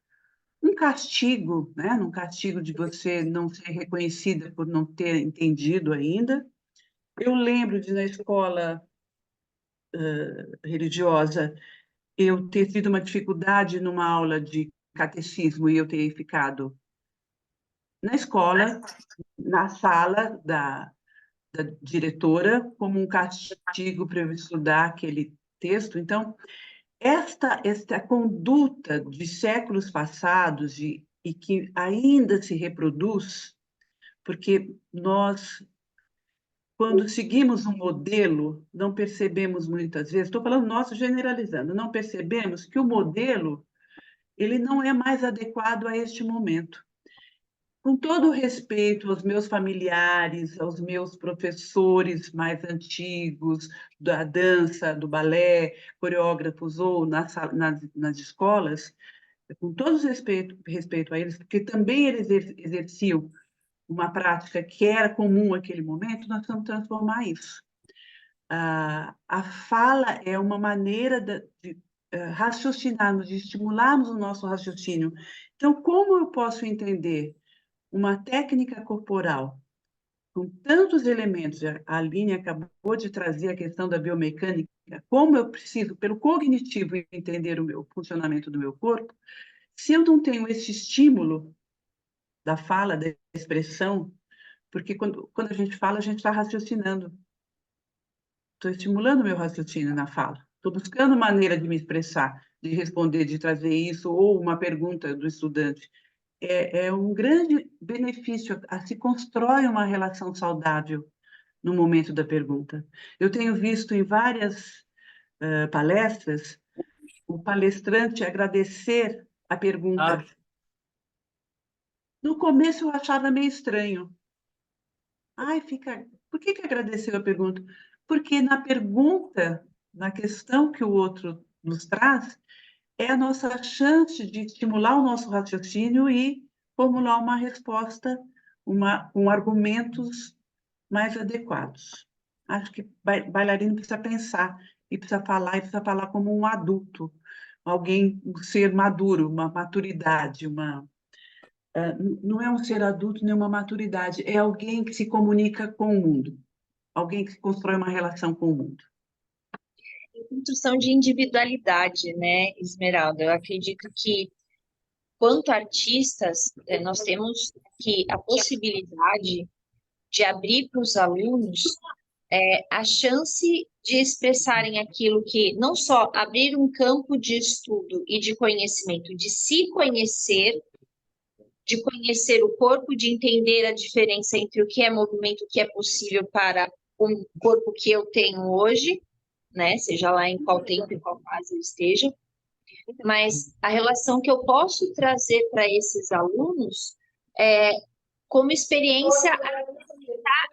um castigo, né? Um castigo de você não ser reconhecida por não ter entendido ainda. Eu lembro de, na escola religiosa, eu ter tido uma dificuldade numa aula de catecismo e eu ter ficado na escola, na sala da diretora, como um castigo para eu estudar aquele texto. Então, esta conduta de séculos passados e que ainda se reproduz, porque nós, quando seguimos um modelo, não percebemos muitas vezes, estou falando nós generalizando, não percebemos que o modelo ele não é mais adequado a este momento. Com todo o respeito aos meus familiares, aos meus professores mais antigos da dança, do balé, coreógrafos ou nas escolas, com todo o respeito a eles, porque também eles exerciam uma prática que era comum naquele momento, nós vamos transformar isso. A fala é uma maneira de raciocinarmos, de estimularmos o nosso raciocínio. Então, como eu posso entender uma técnica corporal com tantos elementos, a Aline acabou de trazer a questão da biomecânica, como eu preciso, pelo cognitivo, entender o funcionamento do meu corpo, se eu não tenho esse estímulo da fala, da expressão, porque quando a gente fala, a gente está raciocinando. Estou estimulando o meu raciocínio na fala. Estou buscando maneira de me expressar, de responder, de trazer isso, ou uma pergunta do estudante. É um grande benefício, se constrói uma relação saudável no momento da pergunta. Eu tenho visto em várias palestras o palestrante agradecer a pergunta. No começo eu achava meio estranho. Ai, por que agradeceu a pergunta? Porque na pergunta, na questão que o outro nos traz, é a nossa chance de estimular o nosso raciocínio e formular uma resposta com argumentos mais adequados. Acho que bailarino precisa pensar e precisa falar como um adulto, alguém, um ser maduro, uma maturidade, não é um ser adulto nem uma maturidade, é alguém que se comunica com o mundo, alguém que constrói uma relação com o mundo. Construção de individualidade, né, Esmeralda? Eu acredito que, quanto artistas, nós temos que a possibilidade de abrir para os alunos a chance de expressarem aquilo que, não só abrir um campo de estudo e de conhecimento, de se conhecer, de conhecer o corpo, de entender a diferença entre o que é movimento, o que é possível para o corpo que eu tenho hoje, né? Seja lá em qual tempo, em qual fase eu esteja, mas a relação que eu posso trazer para esses alunos é como experiência,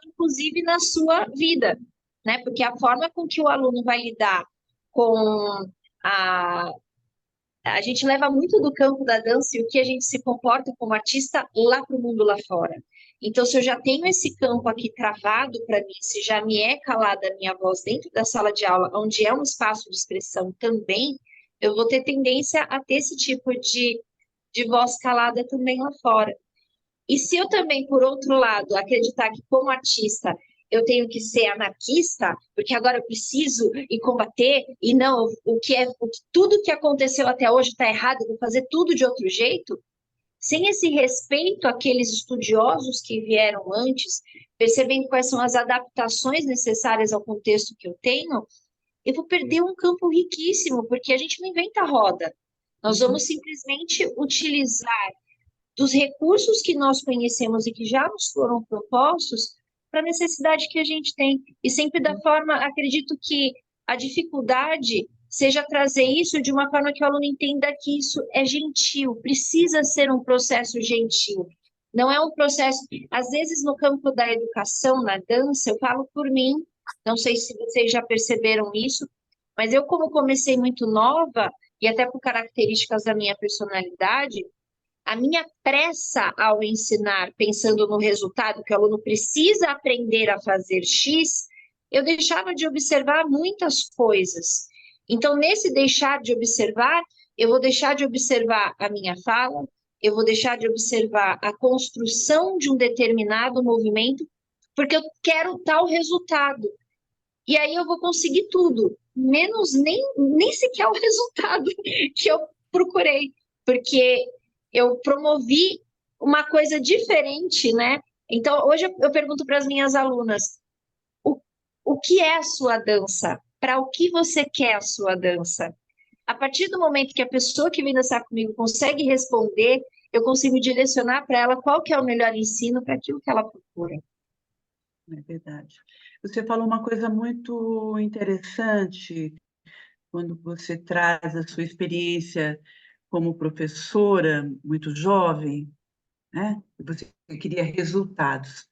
inclusive na sua vida, né? Porque a forma com que o aluno vai lidar com a gente leva muito do campo da dança e o que a gente se comporta como artista lá para o mundo lá fora. Então, se eu já tenho esse campo aqui travado para mim, se já me é calada a minha voz dentro da sala de aula, onde é um espaço de expressão também, eu vou ter tendência a ter esse tipo de voz calada também lá fora. E se eu também, por outro lado, acreditar que como artista eu tenho que ser anarquista, porque agora eu preciso ir combater, e não, tudo que aconteceu até hoje está errado, eu vou fazer tudo de outro jeito, sem esse respeito àqueles estudiosos que vieram antes, percebendo quais são as adaptações necessárias ao contexto que eu tenho, eu vou perder um campo riquíssimo, porque a gente não inventa roda. Nós vamos simplesmente utilizar dos recursos que nós conhecemos e que já nos foram propostos para a necessidade que a gente tem. E sempre da forma, acredito que a dificuldade seja trazer isso de uma forma que o aluno entenda que isso é gentil, precisa ser um processo gentil. Não é um processo, às vezes no campo da educação, na dança, eu falo por mim, não sei se vocês já perceberam isso, mas eu como comecei muito nova, e até por características da minha personalidade, a minha pressa ao ensinar, pensando no resultado, que o aluno precisa aprender a fazer X, eu deixava de observar muitas coisas. Então, nesse deixar de observar, eu vou deixar de observar a minha fala, eu vou deixar de observar a construção de um determinado movimento, porque eu quero tal resultado. E aí eu vou conseguir tudo, menos nem sequer o resultado que eu procurei, porque eu promovi uma coisa diferente, né? Então, hoje eu pergunto para as minhas alunas, o, o que é a sua dança? Para o que você quer a sua dança? A partir do momento que a pessoa que vem dançar comigo consegue responder, eu consigo direcionar para ela qual que é o melhor ensino para aquilo que ela procura. É verdade. Você falou uma coisa muito interessante quando você traz a sua experiência como professora, muito jovem, né? E você queria resultados.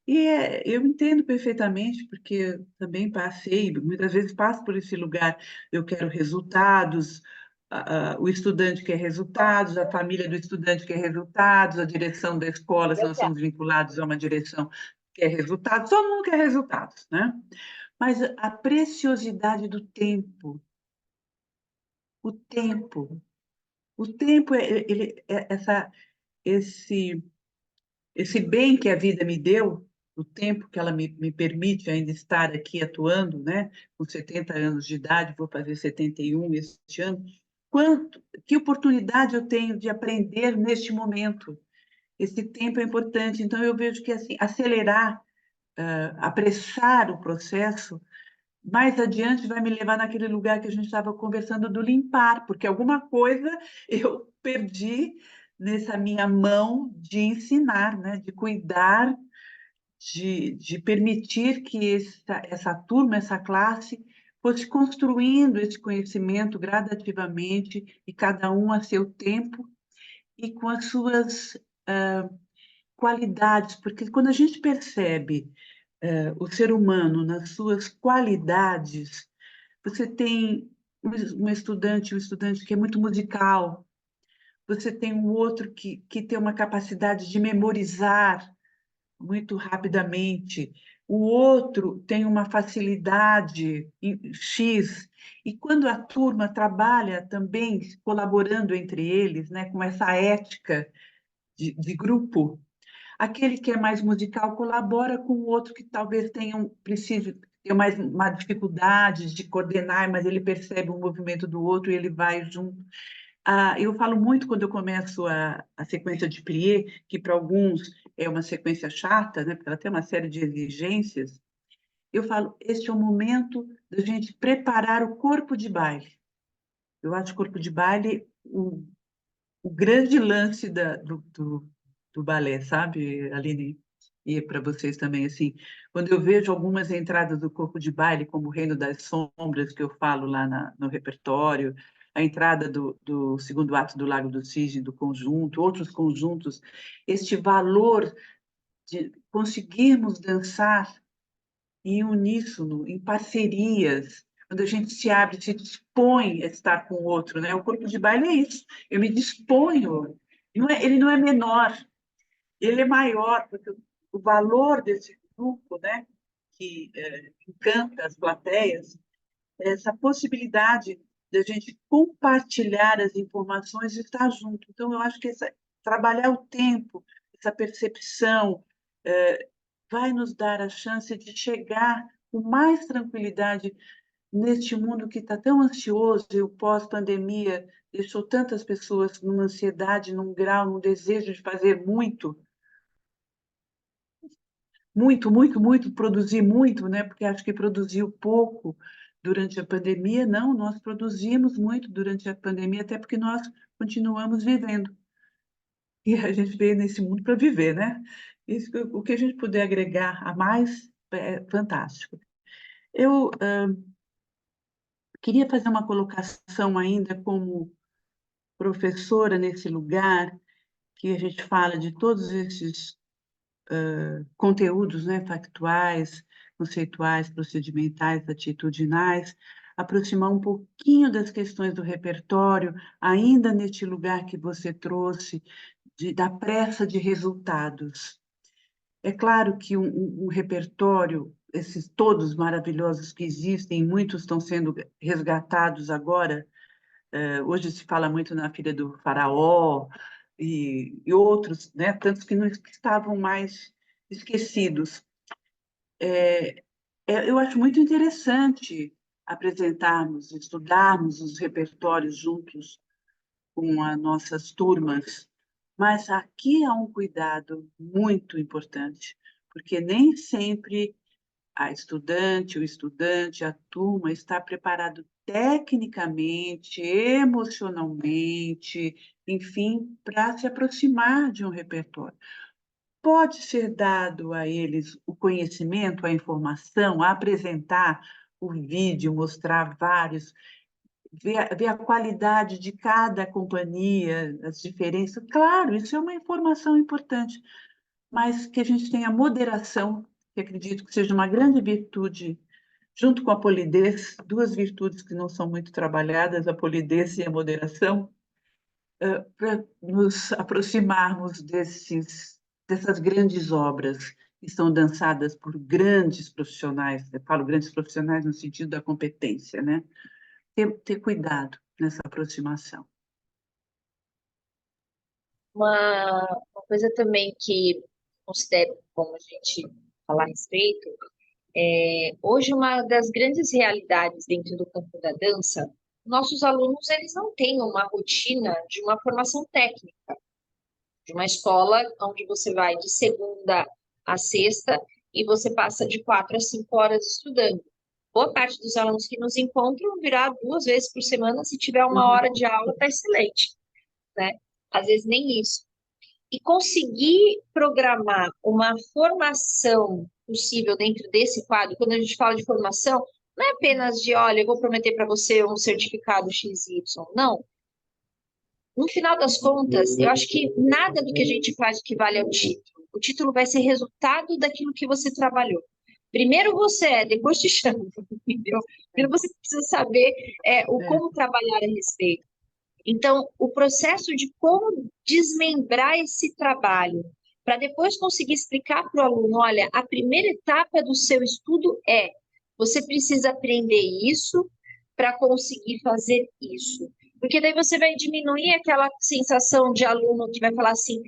Eu entendo perfeitamente, porque eu também passei, muitas vezes passo por esse lugar, eu quero resultados, o estudante quer resultados, a família do estudante quer resultados, a direção da escola, se Eu nós quero. somos vinculados a uma direção, quer resultados, todo mundo quer resultados, né? Mas a preciosidade do tempo, o tempo, o tempo, esse esse bem que a vida me deu, o tempo que ela me permite ainda estar aqui atuando, né? Com 70 anos de idade, vou fazer 71 este ano. Que oportunidade eu tenho de aprender neste momento? Esse tempo é importante. Então, eu vejo que assim, acelerar, apressar o processo, mais adiante vai me levar naquele lugar que a gente estava conversando do limpar, porque alguma coisa eu perdi nessa minha mão de ensinar, né? De cuidar, de permitir que essa turma, essa classe, fosse construindo esse conhecimento gradativamente, e cada um a seu tempo e com as suas qualidades, porque quando a gente percebe o ser humano nas suas qualidades, você tem um estudante que é muito musical, você tem um outro que tem uma capacidade de memorizar muito rapidamente, o outro tem uma facilidade X, e quando a turma trabalha também colaborando entre eles, né, com essa ética de grupo, aquele que é mais musical colabora com o outro que talvez precise ter mais uma dificuldade de coordenar, mas ele percebe o movimento do outro e ele vai junto. Eu falo muito quando eu começo a sequência de plié, que para alguns é uma sequência chata, né, porque ela tem uma série de exigências. Eu falo, este é o momento da gente preparar o corpo de baile. Eu acho o corpo de baile o grande lance do balé, sabe, Aline? E para vocês também, assim, quando eu vejo algumas entradas do corpo de baile, como o Reino das Sombras, que eu falo lá no repertório, a entrada do segundo ato do Lago do Cisne, do conjunto, outros conjuntos, este valor de conseguirmos dançar em uníssono, em parcerias, quando a gente se abre, se dispõe a estar com o outro, né? O corpo de baile é isso. Eu me disponho. Ele não é menor, ele é maior, porque o valor desse grupo, né? Que encanta as plateias, é essa possibilidade de a gente compartilhar as informações e estar junto. Então, eu acho que trabalhar o tempo, essa percepção, vai nos dar a chance de chegar com mais tranquilidade neste mundo que está tão ansioso, e o pós-pandemia deixou tantas pessoas numa ansiedade, num grau, num desejo de fazer muito, muito, muito, muito, produzir muito, né? Porque acho que produziu pouco durante a pandemia. Não, nós produzimos muito durante a pandemia, até porque nós continuamos vivendo. E a gente veio nesse mundo para viver, né? O que a gente puder agregar a mais é fantástico. Eu queria fazer uma colocação ainda como professora nesse lugar, que a gente fala de todos esses conteúdos, né, factuais, conceituais, procedimentais, atitudinais, aproximar um pouquinho das questões do repertório, ainda neste lugar que você trouxe, da pressa de resultados. É claro que um repertório esses todos maravilhosos que existem, muitos estão sendo resgatados agora. Hoje se fala muito na Filha do Faraó e outros, né? Tantos que não estavam mais esquecidos. Eu acho muito interessante apresentarmos, estudarmos os repertórios juntos com as nossas turmas, mas aqui há um cuidado muito importante, porque nem sempre a estudante, o estudante, a turma está preparado tecnicamente, emocionalmente, enfim, para se aproximar de um repertório. Pode ser dado a eles o conhecimento, a informação, a apresentar o vídeo, mostrar vários, ver a qualidade de cada companhia, as diferenças. Claro, isso é uma informação importante, mas que a gente tenha moderação, que acredito que seja uma grande virtude, junto com a polidez, duas virtudes que não são muito trabalhadas, a polidez e a moderação, para nos aproximarmos dessas grandes obras que são dançadas por grandes profissionais. Eu falo grandes profissionais no sentido da competência, né? Ter cuidado nessa aproximação. Uma coisa também que considero bom a gente falar a respeito, hoje uma das grandes realidades dentro do campo da dança, nossos alunos eles não têm uma rotina de uma formação técnica, de uma escola onde você vai de segunda a sexta e você passa de 4 a 5 horas estudando. Boa parte dos alunos que nos encontram virá 2 vezes por semana, se tiver uma hora de aula, está excelente, né? Às vezes nem isso. E conseguir programar uma formação possível dentro desse quadro, quando a gente fala de formação, não é apenas de, olha, eu vou prometer para você um certificado XY, não. No final das contas, eu acho que nada do que a gente faz equivale ao título. O título vai ser resultado daquilo que você trabalhou. Primeiro você depois te chama, entendeu? Primeiro você precisa saber como trabalhar a respeito. Então, o processo de como desmembrar esse trabalho, para depois conseguir explicar para o aluno, olha, a primeira etapa do seu estudo você precisa aprender isso para conseguir fazer isso. Porque daí você vai diminuir aquela sensação de aluno que vai falar assim,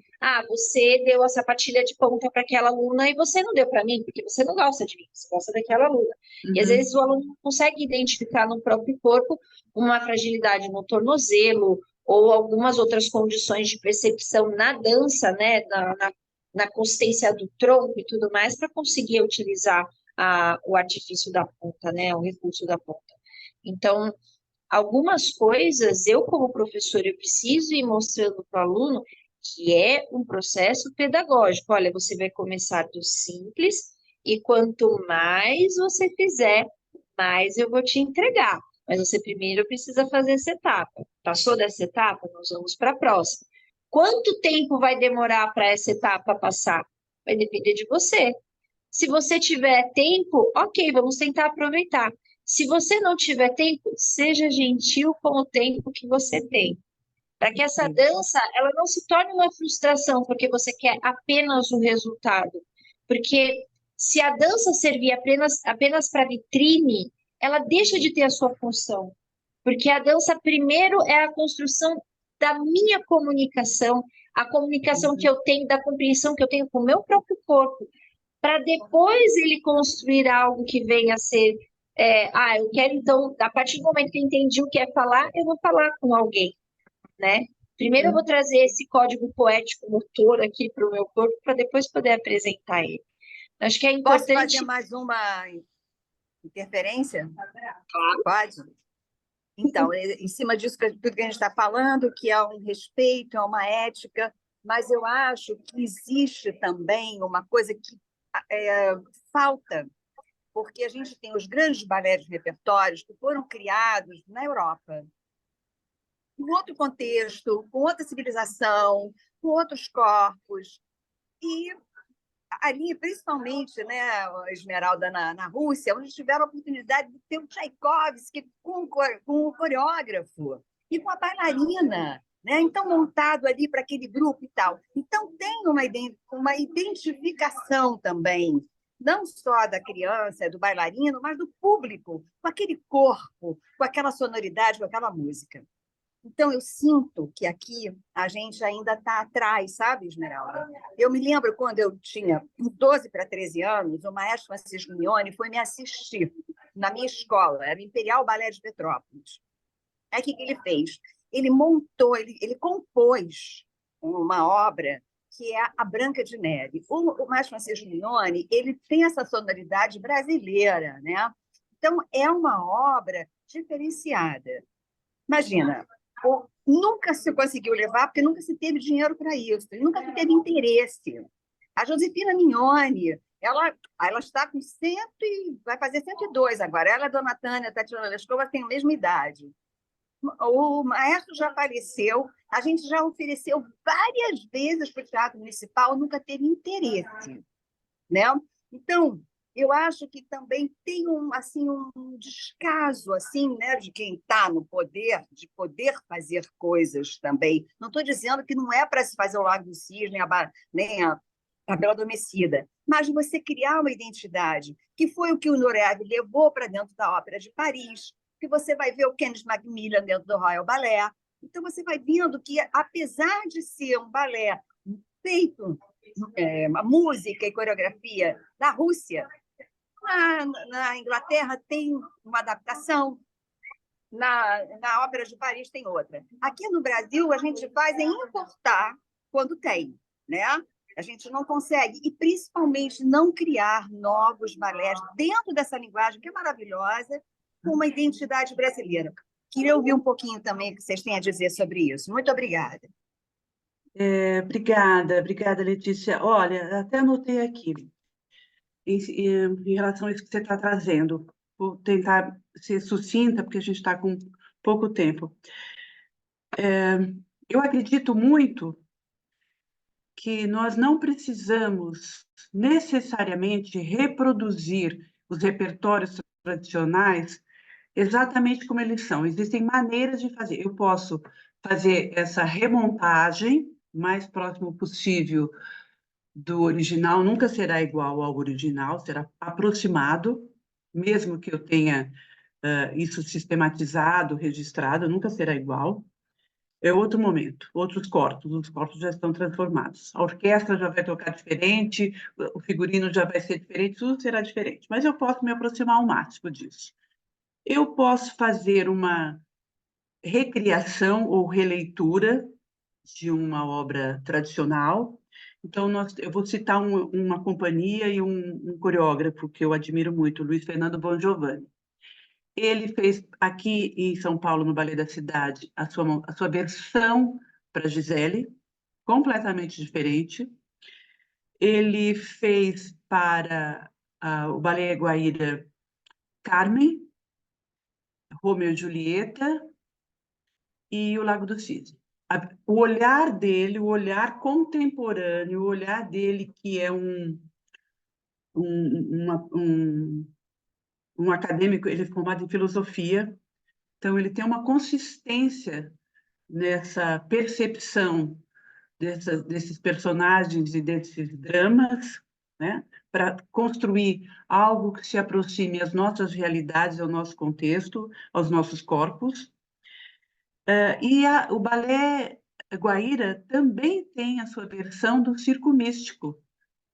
você deu a sapatilha de ponta para aquela aluna e você não deu para mim, porque você não gosta de mim, você gosta daquela aluna. Uhum. E às vezes o aluno não consegue identificar no próprio corpo uma fragilidade no tornozelo ou algumas outras condições de percepção na dança, né, na consistência do tronco e tudo mais, para conseguir utilizar o artifício da ponta, né, o recurso da ponta. Então, algumas coisas, eu como professora, eu preciso ir mostrando para o aluno que é um processo pedagógico. Olha, você vai começar do simples e quanto mais você fizer, mais eu vou te entregar. Mas você primeiro precisa fazer essa etapa. Passou dessa etapa, nós vamos para a próxima. Quanto tempo vai demorar para essa etapa passar? Vai depender de você. Se você tiver tempo, ok, vamos tentar aproveitar. Se você não tiver tempo, seja gentil com o tempo que você tem. Para que essa dança ela não se torne uma frustração, porque você quer apenas o resultado. Porque se a dança servir apenas para vitrine, ela deixa de ter a sua função. Porque a dança, primeiro, é a construção da minha comunicação, a comunicação que eu tenho, da compreensão que eu tenho com o meu próprio corpo, para depois ele construir algo que venha a ser eu quero, então, a partir do momento que eu entendi o que é falar, eu vou falar com alguém, né? Primeiro eu vou trazer esse código poético motor aqui para o meu corpo, para depois poder apresentar ele. Acho que é importante... Posso fazer mais uma interferência? Claro. Pode? Então, em cima disso, tudo que a gente está falando, que é um respeito, é uma ética, mas eu acho que existe também uma coisa que falta, porque a gente tem os grandes balés de repertórios que foram criados na Europa, em outro contexto, com outra civilização, com outros corpos. E ali, principalmente, né, a Esmeralda na Rússia, onde tiveram a oportunidade de ter o Tchaikovsky com o coreógrafo e com a bailarina, né? Então, montado ali para aquele grupo e tal. Então, tem uma identificação também não só da criança, do bailarino, mas do público, com aquele corpo, com aquela sonoridade, com aquela música. Então, eu sinto que aqui a gente ainda está atrás, sabe, Esmeralda? Eu me lembro quando eu tinha 12 para 13 anos, o maestro Francisco Mignoni foi me assistir na minha escola, era o Imperial Balé de Petrópolis. Aí, o que ele fez? Ele montou, ele compôs uma obra que é a Branca de Neve. O maestro Francisco Mignoni, ele tem essa sonoridade brasileira, né? Então, é uma obra diferenciada. Imagina, nunca se conseguiu levar, porque nunca se teve dinheiro para isso, nunca se teve interesse. A Josefina Mignoni, ela está com 100 e vai fazer 102 agora. Ela e a dona Tânia Tatiana Lescova têm a mesma idade. O maestro já faleceu, a gente já ofereceu várias vezes para o Teatro Municipal, nunca teve interesse, né? Então, eu acho que também tem um descaso assim, né, de quem está no poder, de poder fazer coisas também. Não estou dizendo que não é para se fazer o Lago do Cisne, nem a Bela Adormecida, mas você criar uma identidade, que foi o que o Nureyev levou para dentro da Ópera de Paris, que você vai ver o Kenneth Macmillan dentro do Royal Ballet. Então, você vai vendo que, apesar de ser um balé feito a música e coreografia da Rússia, na Inglaterra tem uma adaptação, na Ópera de Paris tem outra. Aqui no Brasil, a gente faz é importar quando tem, né? A gente não consegue, e principalmente não criar novos balés dentro dessa linguagem que é maravilhosa, com uma identidade brasileira. Queria ouvir um pouquinho também o que vocês têm a dizer sobre isso. Muito obrigada. Obrigada, Letícia. Olha, até anotei aqui, em relação a isso que você está trazendo. Vou tentar ser sucinta, porque a gente está com pouco tempo. Eu acredito muito que nós não precisamos necessariamente reproduzir os repertórios tradicionais exatamente como eles são. Existem maneiras de fazer. Eu posso fazer essa remontagem o mais próximo possível do original, nunca será igual ao original, será aproximado, mesmo que eu tenha isso sistematizado, registrado, nunca será igual. É outro momento, outros corpos, os corpos já estão transformados. A orquestra já vai tocar diferente, o figurino já vai ser diferente, tudo será diferente. Mas eu posso me aproximar ao máximo disso. Eu posso fazer uma recriação ou releitura de uma obra tradicional. Então, eu vou citar uma companhia e um coreógrafo que eu admiro muito, Luiz Fernando Bongiovanni. Ele fez aqui em São Paulo, no Ballet da Cidade, a sua versão para Gisele, completamente diferente. Ele fez para o Ballet Guaíra Carmen, Romeu e Julieta e o Lago do Cisne. O olhar dele, o olhar contemporâneo, o olhar dele que é um acadêmico, ele é formado em filosofia, então ele tem uma consistência nessa percepção desses personagens e desses dramas, né, para construir algo que se aproxime às nossas realidades, ao nosso contexto, aos nossos corpos. E o balé Guaíra também tem a sua versão do circo místico,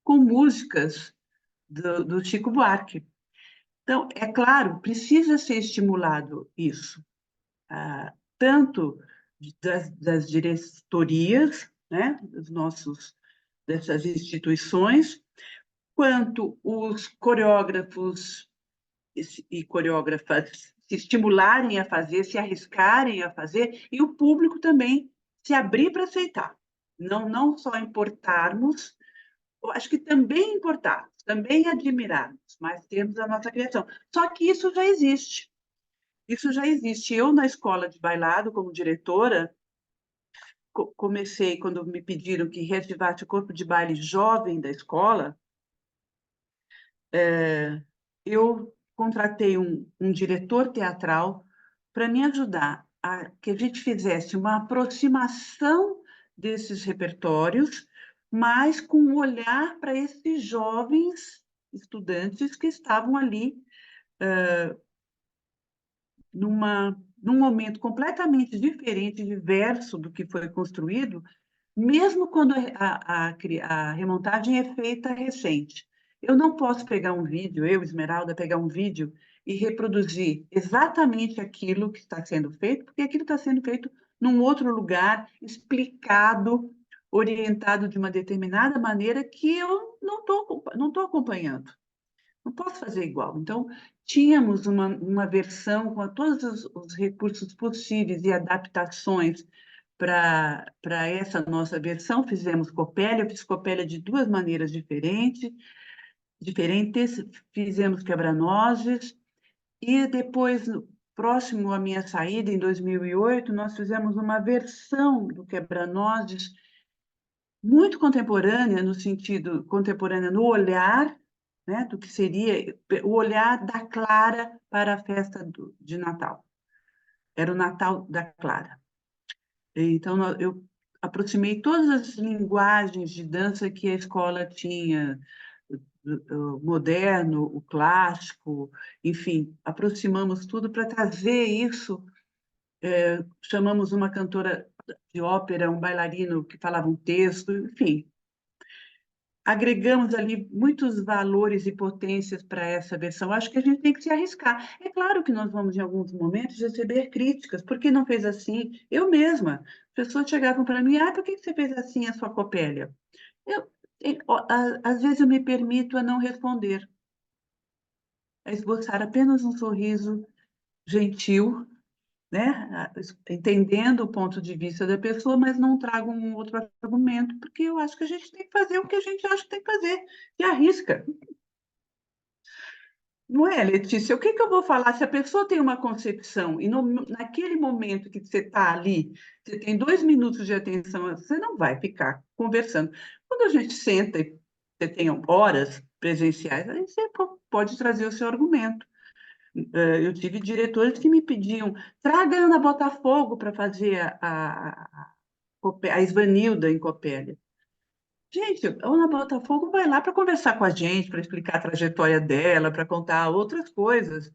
com músicas do Chico Buarque. Então, é claro, precisa ser estimulado isso, tanto das diretorias, né, dessas instituições, quanto os coreógrafos e coreógrafas se estimularem a fazer, se arriscarem a fazer, e o público também se abrir para aceitar. Não só importarmos, eu acho que também importarmos, também admirarmos, mas termos a nossa criação. Só que isso já existe. Isso já existe. Eu, na escola de bailado, como diretora, comecei, quando me pediram que reativasse o corpo de baile jovem da escola, eu contratei um diretor teatral para me ajudar a que a gente fizesse uma aproximação desses repertórios, mas com um olhar para esses jovens estudantes que estavam ali num momento completamente diferente, diverso do que foi construído, mesmo quando a remontagem é feita recente. Eu não posso pegar um vídeo, eu, Esmeralda, pegar um vídeo e reproduzir exatamente aquilo que está sendo feito, porque aquilo está sendo feito num outro lugar, explicado, orientado de uma determinada maneira que eu não tô acompanhando. Não posso fazer igual. Então, tínhamos uma versão com todos os recursos possíveis e adaptações para essa nossa versão. Fizemos Copélia, eu fiz Copélia de duas maneiras diferentes, fizemos Quebra-Nozes, e depois, próximo à minha saída, em 2008, nós fizemos uma versão do Quebra-Nozes muito contemporânea, no sentido contemporânea no olhar, né, do que seria o olhar da Clara para a festa de Natal. Era o Natal da Clara. Então, eu aproximei todas as linguagens de dança que a escola tinha, o moderno, o clássico, enfim, aproximamos tudo para trazer isso. Chamamos uma cantora de ópera, um bailarino que falava um texto, enfim. Agregamos ali muitos valores e potências para essa versão. Acho que a gente tem que se arriscar. É claro que nós vamos, em alguns momentos, receber críticas. Por que não fez assim? Eu mesma. As pessoas chegavam para mim, por que você fez assim a sua Copélia? Às vezes eu me permito a não responder, a esboçar apenas um sorriso gentil, né? Entendendo o ponto de vista da pessoa, mas não trago um outro argumento, porque eu acho que a gente tem que fazer o que a gente acha que tem que fazer, e arrisca. Não é, Letícia? O que eu vou falar? Se a pessoa tem uma concepção e naquele momento que você está ali, você tem 2 minutos de atenção, você não vai ficar conversando. Quando a gente senta e você tem horas presenciais, aí você pode trazer o seu argumento. Eu tive diretores que me pediam, traga a Ana Botafogo para fazer a Isvanilda em Copélia. Gente, a Ana Botafogo vai lá para conversar com a gente, para explicar a trajetória dela, para contar outras coisas,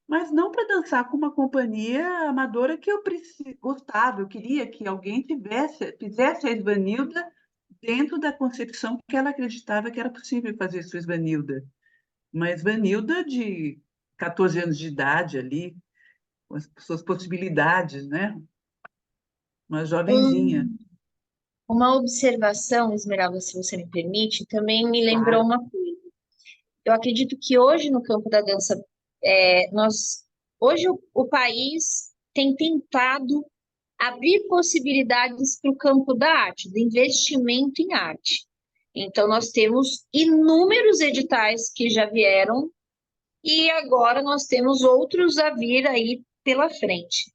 mas não para dançar com uma companhia amadora que eu gostava. Eu queria que alguém fizesse a Isvanilda dentro da concepção que ela acreditava que era possível fazer sua Isvanilda. Uma Isvanilda de 14 anos de idade ali, com as suas possibilidades, né? Uma jovenzinha. Uma observação, Esmeralda, se você me permite, também me lembrou Claro. uma coisa. Eu acredito que hoje no campo da dança, hoje o país tem tentado abrir possibilidades para o campo da arte, do investimento em arte. Então, nós temos inúmeros editais que já vieram e agora nós temos outros a vir aí pela frente.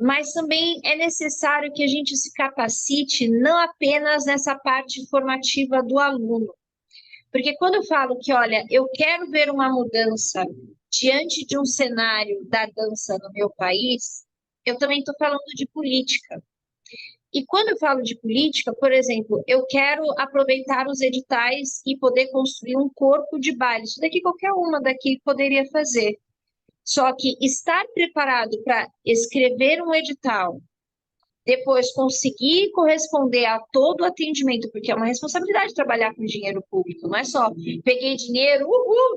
Mas também é necessário que a gente se capacite não apenas nessa parte formativa do aluno. Porque quando eu falo que, olha, eu quero ver uma mudança diante de um cenário da dança no meu país, eu também estou falando de política. E quando eu falo de política, por exemplo, eu quero aproveitar os editais e poder construir um corpo de baile. Isso daqui qualquer uma daqui poderia fazer. Só que estar preparado para escrever um edital, depois conseguir corresponder a todo o atendimento, porque é uma responsabilidade trabalhar com dinheiro público, não é só peguei dinheiro,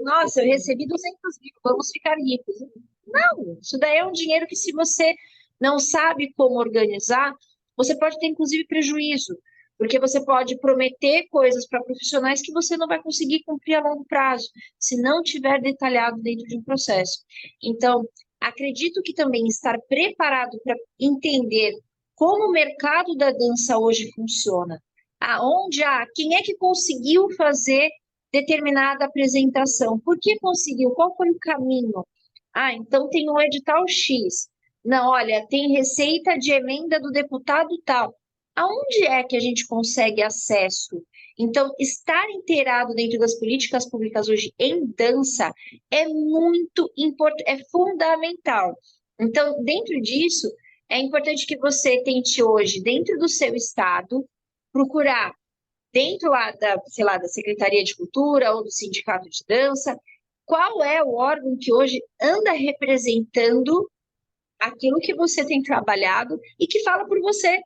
nossa, eu recebi 200 mil, vamos ficar ricos. Não, isso daí é um dinheiro que se você não sabe como organizar, você pode ter inclusive prejuízo, porque você pode prometer coisas para profissionais que você não vai conseguir cumprir a longo prazo, se não tiver detalhado dentro de um processo. Então, acredito que também estar preparado para entender como o mercado da dança hoje funciona, quem é que conseguiu fazer determinada apresentação, por que conseguiu, qual foi o caminho? Então tem um edital X, não, olha, tem receita de emenda do deputado tal, aonde é que a gente consegue acesso? Então, estar inteirado dentro das políticas públicas hoje em dança é muito importante, é fundamental. Então, dentro disso, é importante que você tente hoje, dentro do seu estado, procurar dentro lá da, sei lá, da Secretaria de Cultura ou do Sindicato de Dança, qual é o órgão que hoje anda representando aquilo que você tem trabalhado e que fala por você.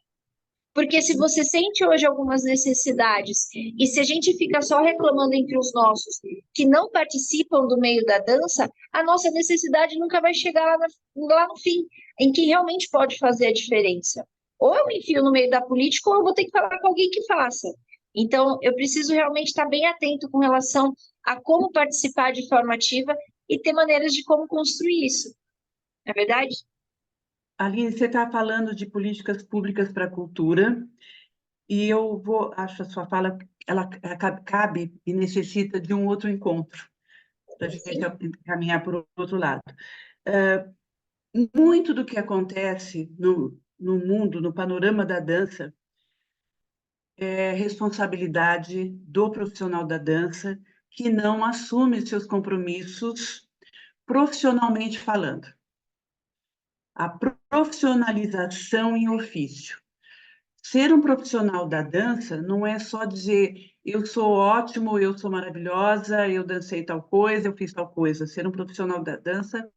Porque se você sente hoje algumas necessidades, e se a gente fica só reclamando entre os nossos que não participam do meio da dança, a nossa necessidade nunca vai chegar lá no fim, em que realmente pode fazer a diferença. Ou eu me enfio no meio da política, ou eu vou ter que falar com alguém que faça. Então, eu preciso realmente estar bem atento com relação a como participar de forma ativa e ter maneiras de como construir isso. Não é verdade? Aline, você está falando de políticas públicas para a cultura, e acho a sua fala, ela cabe e necessita de um outro encontro, para a gente Sim. caminhar por outro lado. Muito do que acontece no mundo, no panorama da dança, é responsabilidade do profissional da dança que não assume seus compromissos profissionalmente falando. A profissionalização em ofício. Ser um profissional da dança não é só dizer eu sou ótimo, eu sou maravilhosa, eu dancei tal coisa, eu fiz tal coisa. Ser um profissional da dança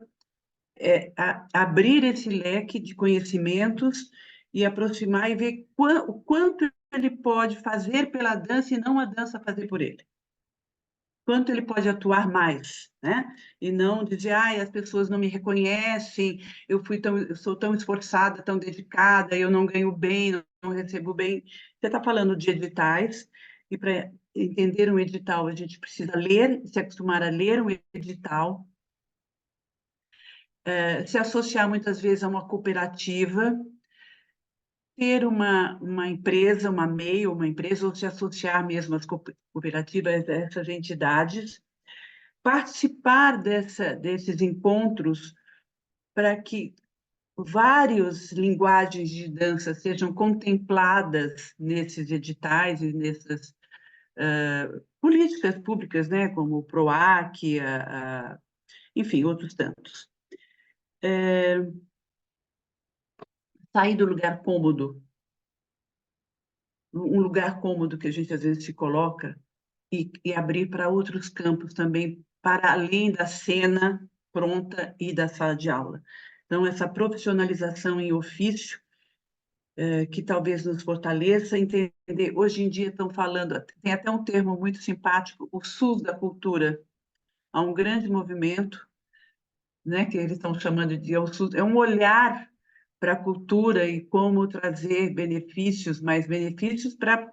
é abrir esse leque de conhecimentos e aproximar e ver o quanto ele pode fazer pela dança e não a dança fazer por ele. Quanto ele pode atuar mais, né? E não dizer, ai, as pessoas não me reconhecem, eu sou tão esforçada, tão dedicada, eu não ganho bem, não recebo bem. Você está falando de editais, e para entender um edital, a gente precisa ler, se acostumar a ler um edital, se associar muitas vezes a uma cooperativa, ter uma empresa, uma MEI, uma empresa, ou se associar mesmo às cooperativas, essas entidades, participar desses encontros para que várias linguagens de dança sejam contempladas nesses editais e nessas políticas públicas, né, como o PROAC, enfim, outros tantos. Sair do lugar cômodo, um lugar cômodo que a gente às vezes se coloca, e abrir para outros campos também, para além da cena pronta e da sala de aula. Então, essa profissionalização em ofício, que talvez nos fortaleça, entender. Hoje em dia estão falando, tem até um termo muito simpático, o SUS da cultura. Há um grande movimento, né, que eles estão chamando de o SUS, é um olhar para a cultura e como trazer benefícios, mais benefícios para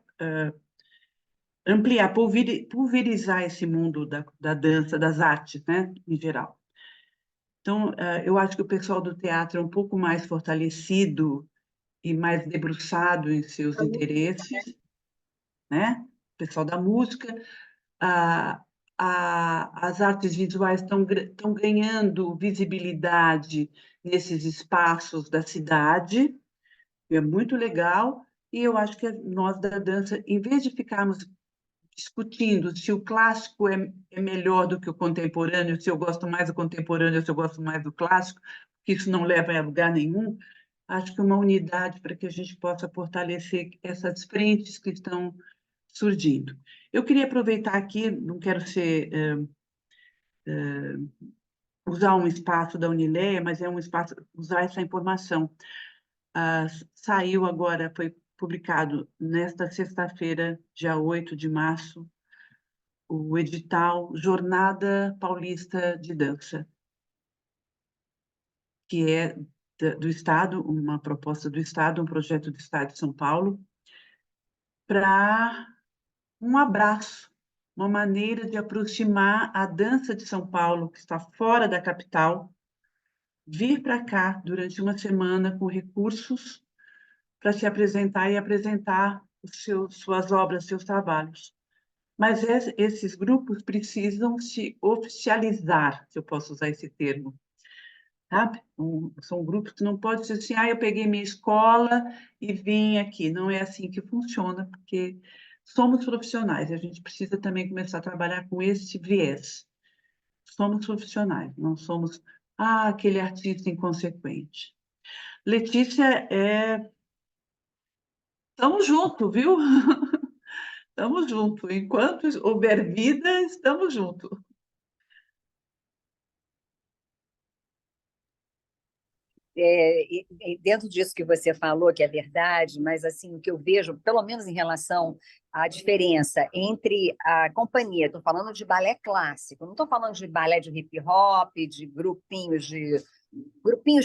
ampliar, pulverizar esse mundo da dança, das artes, né, em geral. Então, eu acho que o pessoal do teatro é um pouco mais fortalecido e mais debruçado em seus interesses, né? O pessoal da música, as artes visuais estão ganhando visibilidade nesses espaços da cidade, é muito legal, e eu acho que nós da dança, em vez de ficarmos discutindo se o clássico é melhor do que o contemporâneo, se eu gosto mais do contemporâneo ou se eu gosto mais do clássico, que isso não leva a lugar nenhum, acho que uma unidade para que a gente possa fortalecer essas frentes que estão surgindo. Eu queria aproveitar aqui, não quero usar um espaço da Unileia, mas é um espaço, usar essa informação. Saiu agora, foi publicado nesta sexta-feira, dia 8 de março, o edital Jornada Paulista de Dança, que é do Estado, uma proposta do Estado, um projeto do Estado de São Paulo, para um abraço, uma maneira de aproximar a dança de São Paulo, que está fora da capital, vir para cá durante uma semana com recursos para se apresentar e apresentar suas obras, seus trabalhos. Mas esses grupos precisam se oficializar, se eu posso usar esse termo, sabe? São grupos que não podem dizer assim, eu peguei minha escola e vim aqui. Não é assim que funciona, porque somos profissionais, e a gente precisa também começar a trabalhar com esse viés. Somos profissionais, não somos aquele artista inconsequente. Letícia, estamos juntos, viu? Estamos juntos. Enquanto houver vida, estamos juntos. E dentro disso que você falou, que é verdade, mas assim, o que eu vejo, pelo menos em relação à diferença entre a companhia, estou falando de balé clássico, não estou falando de balé de hip hop, de grupinhos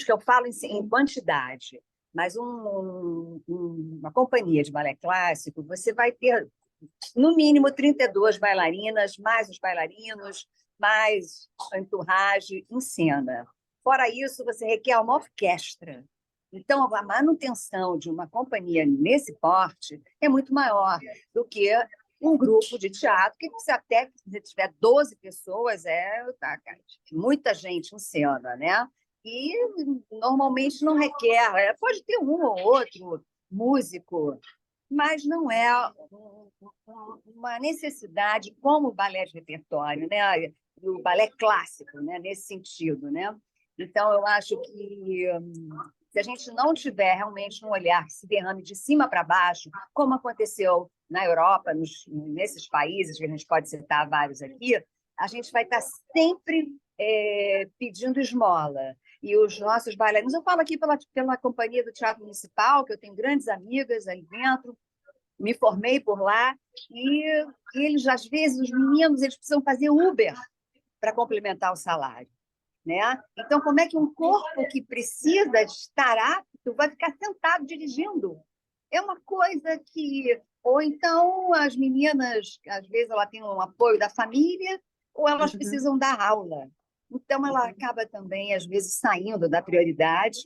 que eu falo em quantidade, mas uma companhia de balé clássico, você vai ter no mínimo 32 bailarinas, mais os bailarinos, mais a entourage em cena. Fora isso, você requer uma orquestra. Então, a manutenção de uma companhia nesse porte é muito maior do que um grupo de teatro, que você até, se você tiver 12 pessoas, muita gente em cena, né? E normalmente não requer, pode ter um ou outro músico, mas não é uma necessidade como o balé de repertório, né? O balé clássico, né? Nesse sentido, né? Então, eu acho que se a gente não tiver realmente um olhar que se derrame de cima para baixo, como aconteceu na Europa, nesses países, que a gente pode citar vários aqui, a gente vai estar sempre pedindo esmola. E os nossos bailarinos, eu falo aqui pela companhia do Teatro Municipal, que eu tenho grandes amigas ali dentro, me formei por lá, e eles, às vezes, os meninos, eles precisam fazer Uber para complementar o salário. Né? Então, como é que um corpo que precisa estar apto vai ficar sentado dirigindo? É uma coisa que... Ou então, as meninas, às vezes, ela tem um apoio da família, ou elas precisam dar aula. Então, ela acaba também, às vezes, saindo da prioridade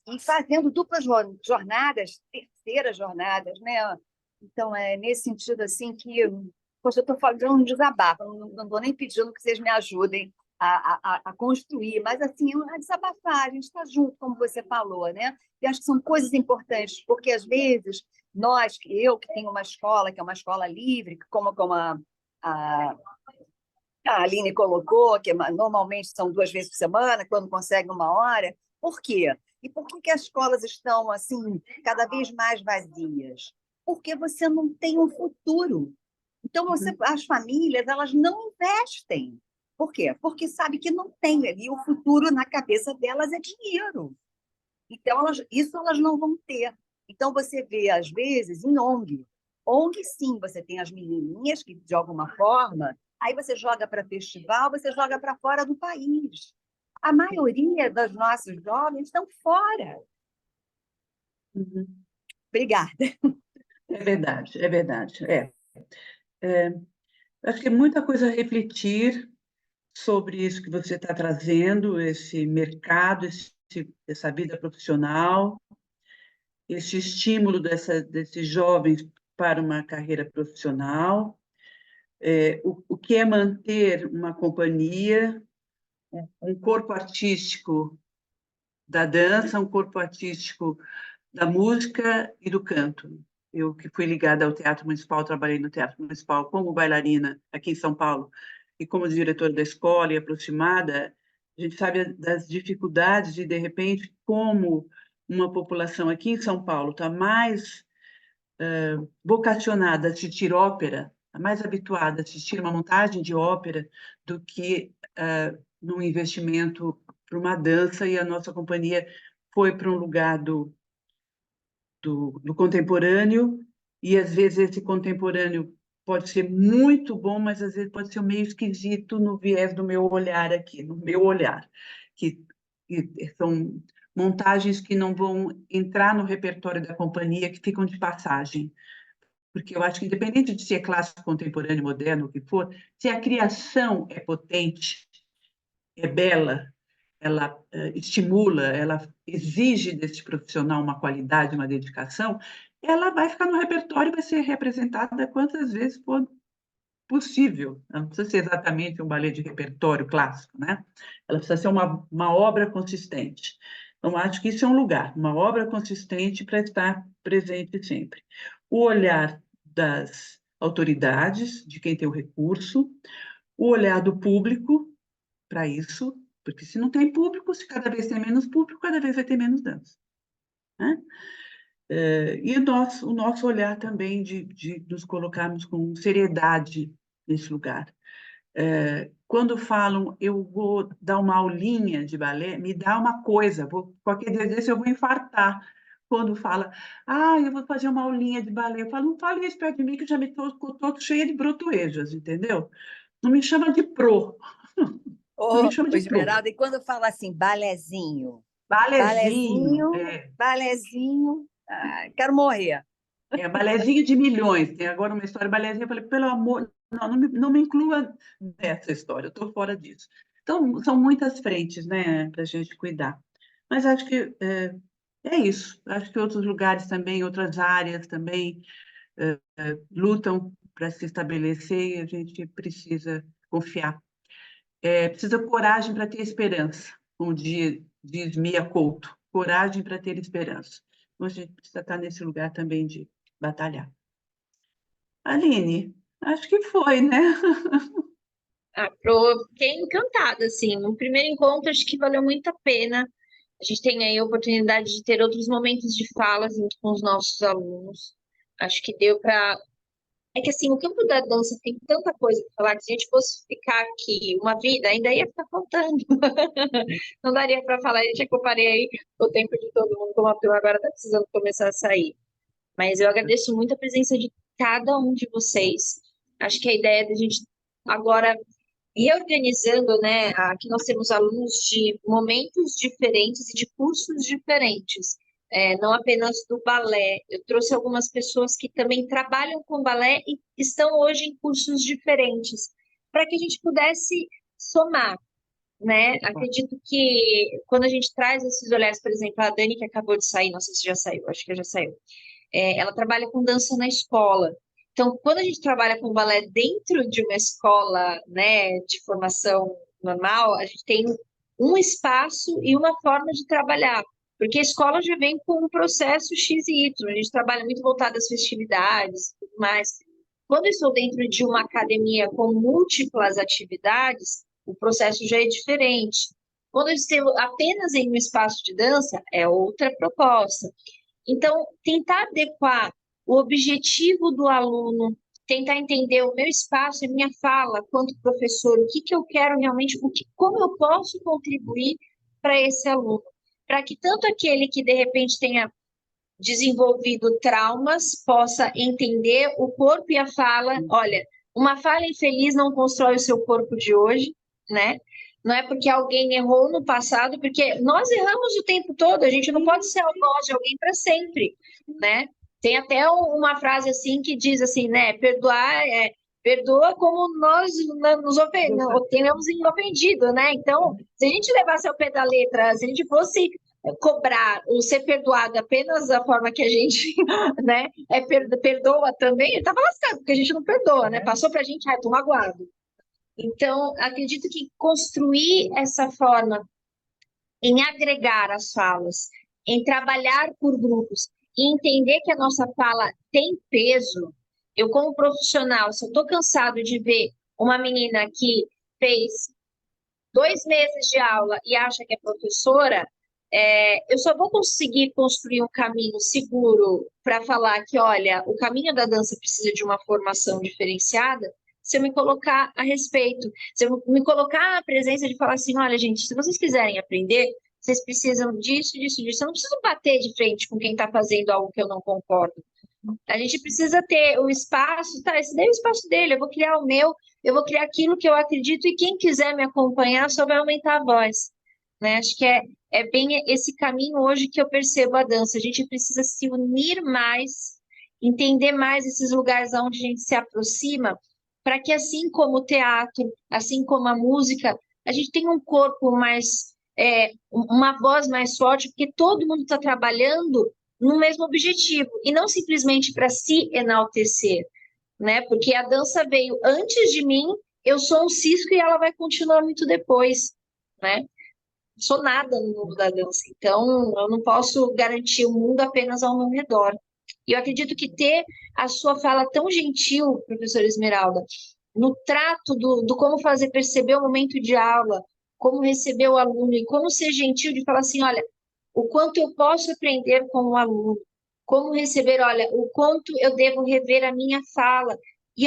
e fazendo duplas jornadas, terceiras jornadas, né? Então, é nesse sentido assim que, poxa, eu estou fazendo um desabafo, não estou nem pedindo que vocês me ajudem a construir, mas assim, a desabafar, a gente está junto, como você falou, né? E acho que são coisas importantes, porque às vezes eu que tenho uma escola, que é uma escola livre, como a Aline colocou, que normalmente são 2 vezes por semana, quando consegue 1 hora. Por quê? E por que as escolas estão assim cada vez mais vazias? Porque você não tem um futuro. Então, as famílias elas não investem. Por quê? Porque sabe que não tem ali o futuro na cabeça delas é dinheiro. Então, isso elas não vão ter. Então, você vê, às vezes, em ONG. ONG, sim, você tem as menininhas que, de alguma forma, aí você joga para festival, você joga para fora do país. A maioria dos nossos jovens estão fora. Obrigada. É verdade, é verdade. Acho que é muita coisa a refletir sobre isso que você está trazendo, esse mercado, essa vida profissional, esse estímulo desses jovens para uma carreira profissional, o que é manter uma companhia, um corpo artístico da dança, um corpo artístico da música e do canto. Eu que fui ligada ao Teatro Municipal, trabalhei no Teatro Municipal como bailarina aqui em São Paulo e como diretora da escola e aproximada, a gente sabe das dificuldades de repente, como uma população aqui em São Paulo está mais vocacionada a assistir ópera, está mais habituada a assistir uma montagem de ópera do que num investimento para uma dança, e a nossa companhia foi para um lugar do contemporâneo, e às vezes esse contemporâneo pode ser muito bom, mas às vezes pode ser meio esquisito no viés do meu olhar aqui, no meu olhar, que são montagens que não vão entrar no repertório da companhia, que ficam de passagem. Porque eu acho que, independente de se é clássico, contemporâneo, moderno, o que for, se a criação é potente, é bela, ela estimula, ela exige desse profissional uma qualidade, uma dedicação, ela vai ficar no repertório e vai ser representada quantas vezes for possível. Não precisa ser exatamente um balé de repertório clássico, né? Ela precisa ser uma obra consistente. Então, acho que isso é um lugar, uma obra consistente para estar presente sempre. O olhar das autoridades, de quem tem o recurso, o olhar do público para isso, porque se não tem público, se cada vez tem menos público, cada vez vai ter menos dança, né? E o nosso olhar também de nos colocarmos com seriedade nesse lugar. Quando falam, eu vou dar uma aulinha de balé, me dá uma coisa, qualquer dia desse eu vou infartar. Quando fala, eu vou fazer uma aulinha de balé, eu falo, não fale isso perto de mim, que eu já me estou cheia de brotoejas, entendeu? Não me chama de pro, não me Ô, chama ô, de pro. Esmeralda, e quando fala assim, balezinho, Balezinho, balezinho, balezinho, quero morrer. Balezinho de milhões. Tem agora uma história, balezinho, eu falei, pelo amor, não me inclua nessa história, eu estou fora disso. Então, são muitas frentes, né, para a gente cuidar. Mas acho que é isso. Acho que outros lugares também, outras áreas também lutam para se estabelecer e a gente precisa confiar. Precisa coragem para ter esperança, como diz Mia Couto, coragem para ter esperança. Então, a gente precisa estar nesse lugar também de batalhar. Aline, acho que foi, né? Fiquei encantada, assim. No primeiro encontro, acho que valeu muito a pena. A gente tem aí a oportunidade de ter outros momentos de fala junto com os nossos alunos. Acho que deu para. É que, assim, o campo da dança tem tanta coisa para falar que se a gente fosse ficar aqui uma vida, ainda ia ficar faltando. Não daria para falar, a gente comparei aí o tempo de todo mundo, como a turma agora está precisando começar a sair. Mas eu agradeço muito a presença de cada um de vocês. Acho que a ideia da gente agora reorganizando, né? Aqui nós temos alunos de momentos diferentes e de cursos diferentes, não apenas do balé. Eu trouxe algumas pessoas que também trabalham com balé e estão hoje em cursos diferentes, para que a gente pudesse somar, né? Acredito que quando a gente traz esses olhares, por exemplo, a Dani, que acabou de sair, não sei se já saiu, acho que já saiu, ela trabalha com dança na escola. Então, quando a gente trabalha com balé dentro de uma escola, né, de formação normal, a gente tem um espaço e uma forma de trabalhar, porque a escola já vem com um processo X e Y, a gente trabalha muito voltado às festividades e tudo mais. Quando eu estou dentro de uma academia com múltiplas atividades, o processo já é diferente. Quando eu estou apenas em um espaço de dança, é outra proposta. Então, tentar adequar o objetivo do aluno, tentar entender o meu espaço, a minha fala, quanto professor, o que que eu quero realmente, como eu posso contribuir para esse aluno, para que tanto aquele que de repente tenha desenvolvido traumas possa entender o corpo e a fala. Olha, uma fala infeliz não constrói o seu corpo de hoje, né? Não é porque alguém errou no passado, porque nós erramos o tempo todo, a gente não pode ser algoz de alguém para sempre, né? Tem até uma frase assim que diz assim, né? Perdoar perdoa como nós tenhamos ofendido, né? Então, se a gente levasse ao pé da letra, se a gente fosse cobrar ou ser perdoado apenas da forma que a gente, né, perdoa também, ele estava lascado, porque a gente não perdoa, né? Passou para a gente, tô magoado. Então, acredito que construir essa forma em agregar as falas, em trabalhar por grupos e entender que a nossa fala tem peso. Eu, como profissional, se eu estou cansado de ver uma menina que fez 2 meses de aula e acha que é professora, eu só vou conseguir construir um caminho seguro para falar que, olha, o caminho da dança precisa de uma formação diferenciada, se eu me colocar a respeito, se eu me colocar a presença de falar assim, olha, gente, se vocês quiserem aprender, vocês precisam disso, disso, disso. Eu não preciso bater de frente com quem está fazendo algo que eu não concordo. A gente precisa ter o espaço, tá? Esse daí é o espaço dele, eu vou criar o meu, eu vou criar aquilo que eu acredito, e quem quiser me acompanhar só vai aumentar a voz, né? Acho que é bem esse caminho hoje que eu percebo a dança. A gente precisa se unir mais, entender mais esses lugares onde a gente se aproxima, para que assim como o teatro, assim como a música, a gente tenha um corpo mais, uma voz mais forte, porque todo mundo está trabalhando no mesmo objetivo, e não simplesmente para se enaltecer, né? Porque a dança veio antes de mim, eu sou um cisco e ela vai continuar muito depois, né? Não sou nada no mundo da dança, então eu não posso garantir o mundo apenas ao meu redor. E eu acredito que ter a sua fala tão gentil, professora Esmeralda, no trato do como fazer perceber o momento de aula, como receber o aluno e como ser gentil de falar assim, olha, o quanto eu posso aprender com o aluno, como receber, olha, o quanto eu devo rever a minha fala. E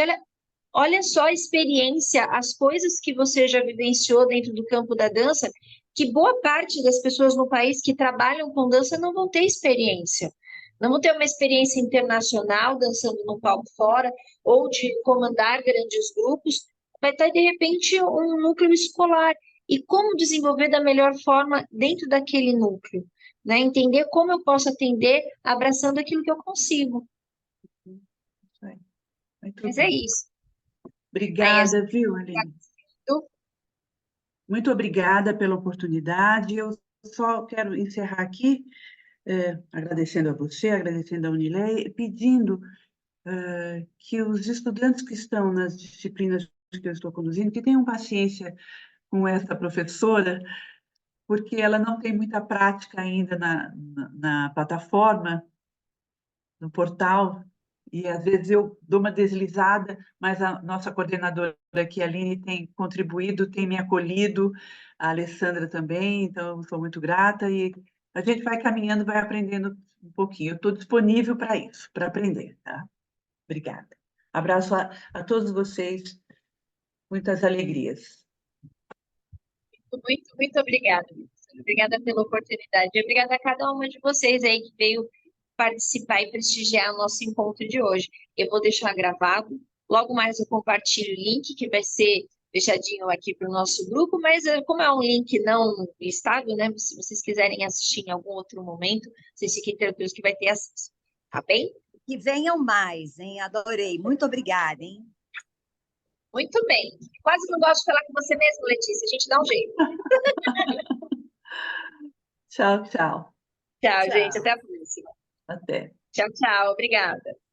olha só a experiência, as coisas que você já vivenciou dentro do campo da dança, que boa parte das pessoas no país que trabalham com dança não vão ter experiência. Não vão ter uma experiência internacional dançando no palco fora, ou de comandar grandes grupos. Vai estar, de repente, um núcleo escolar. E como desenvolver da melhor forma dentro daquele núcleo, né? Entender como eu posso atender abraçando aquilo que eu consigo. Isso aí. Muito Mas é bem. isso. Aí, Obrigada, viu, Aline? Muito obrigada pela oportunidade. Eu só quero encerrar aqui, agradecendo a você, agradecendo a Unilei, pedindo que os estudantes que estão nas disciplinas que eu estou conduzindo, que tenham paciência com essa professora, porque ela não tem muita prática ainda na plataforma, no portal, e às vezes eu dou uma deslizada, mas a nossa coordenadora aqui, a Aline, tem contribuído, tem me acolhido, a Alessandra também, então eu sou muito grata, e a gente vai caminhando, vai aprendendo um pouquinho. Eu estou disponível para isso, para aprender, tá? Obrigada. Abraço a todos vocês, muitas alegrias. Muito, muito obrigada. Obrigada pela oportunidade. E obrigada a cada uma de vocês aí que veio participar e prestigiar o nosso encontro de hoje. Eu vou deixar gravado. Logo mais eu compartilho o link que vai ser fechadinho aqui para o nosso grupo, mas como é um link não listado, né? Se vocês quiserem assistir em algum outro momento, vocês fiquem tranquilos que vai ter acesso. Tá bem? Que venham mais, hein? Adorei. Muito obrigada, hein? Muito bem. Quase não gosto de falar com você mesmo, Letícia. A gente dá um jeito. Tchau, tchau. Tchau, gente. Tchau. Até a próxima. Até. Tchau, tchau. Obrigada.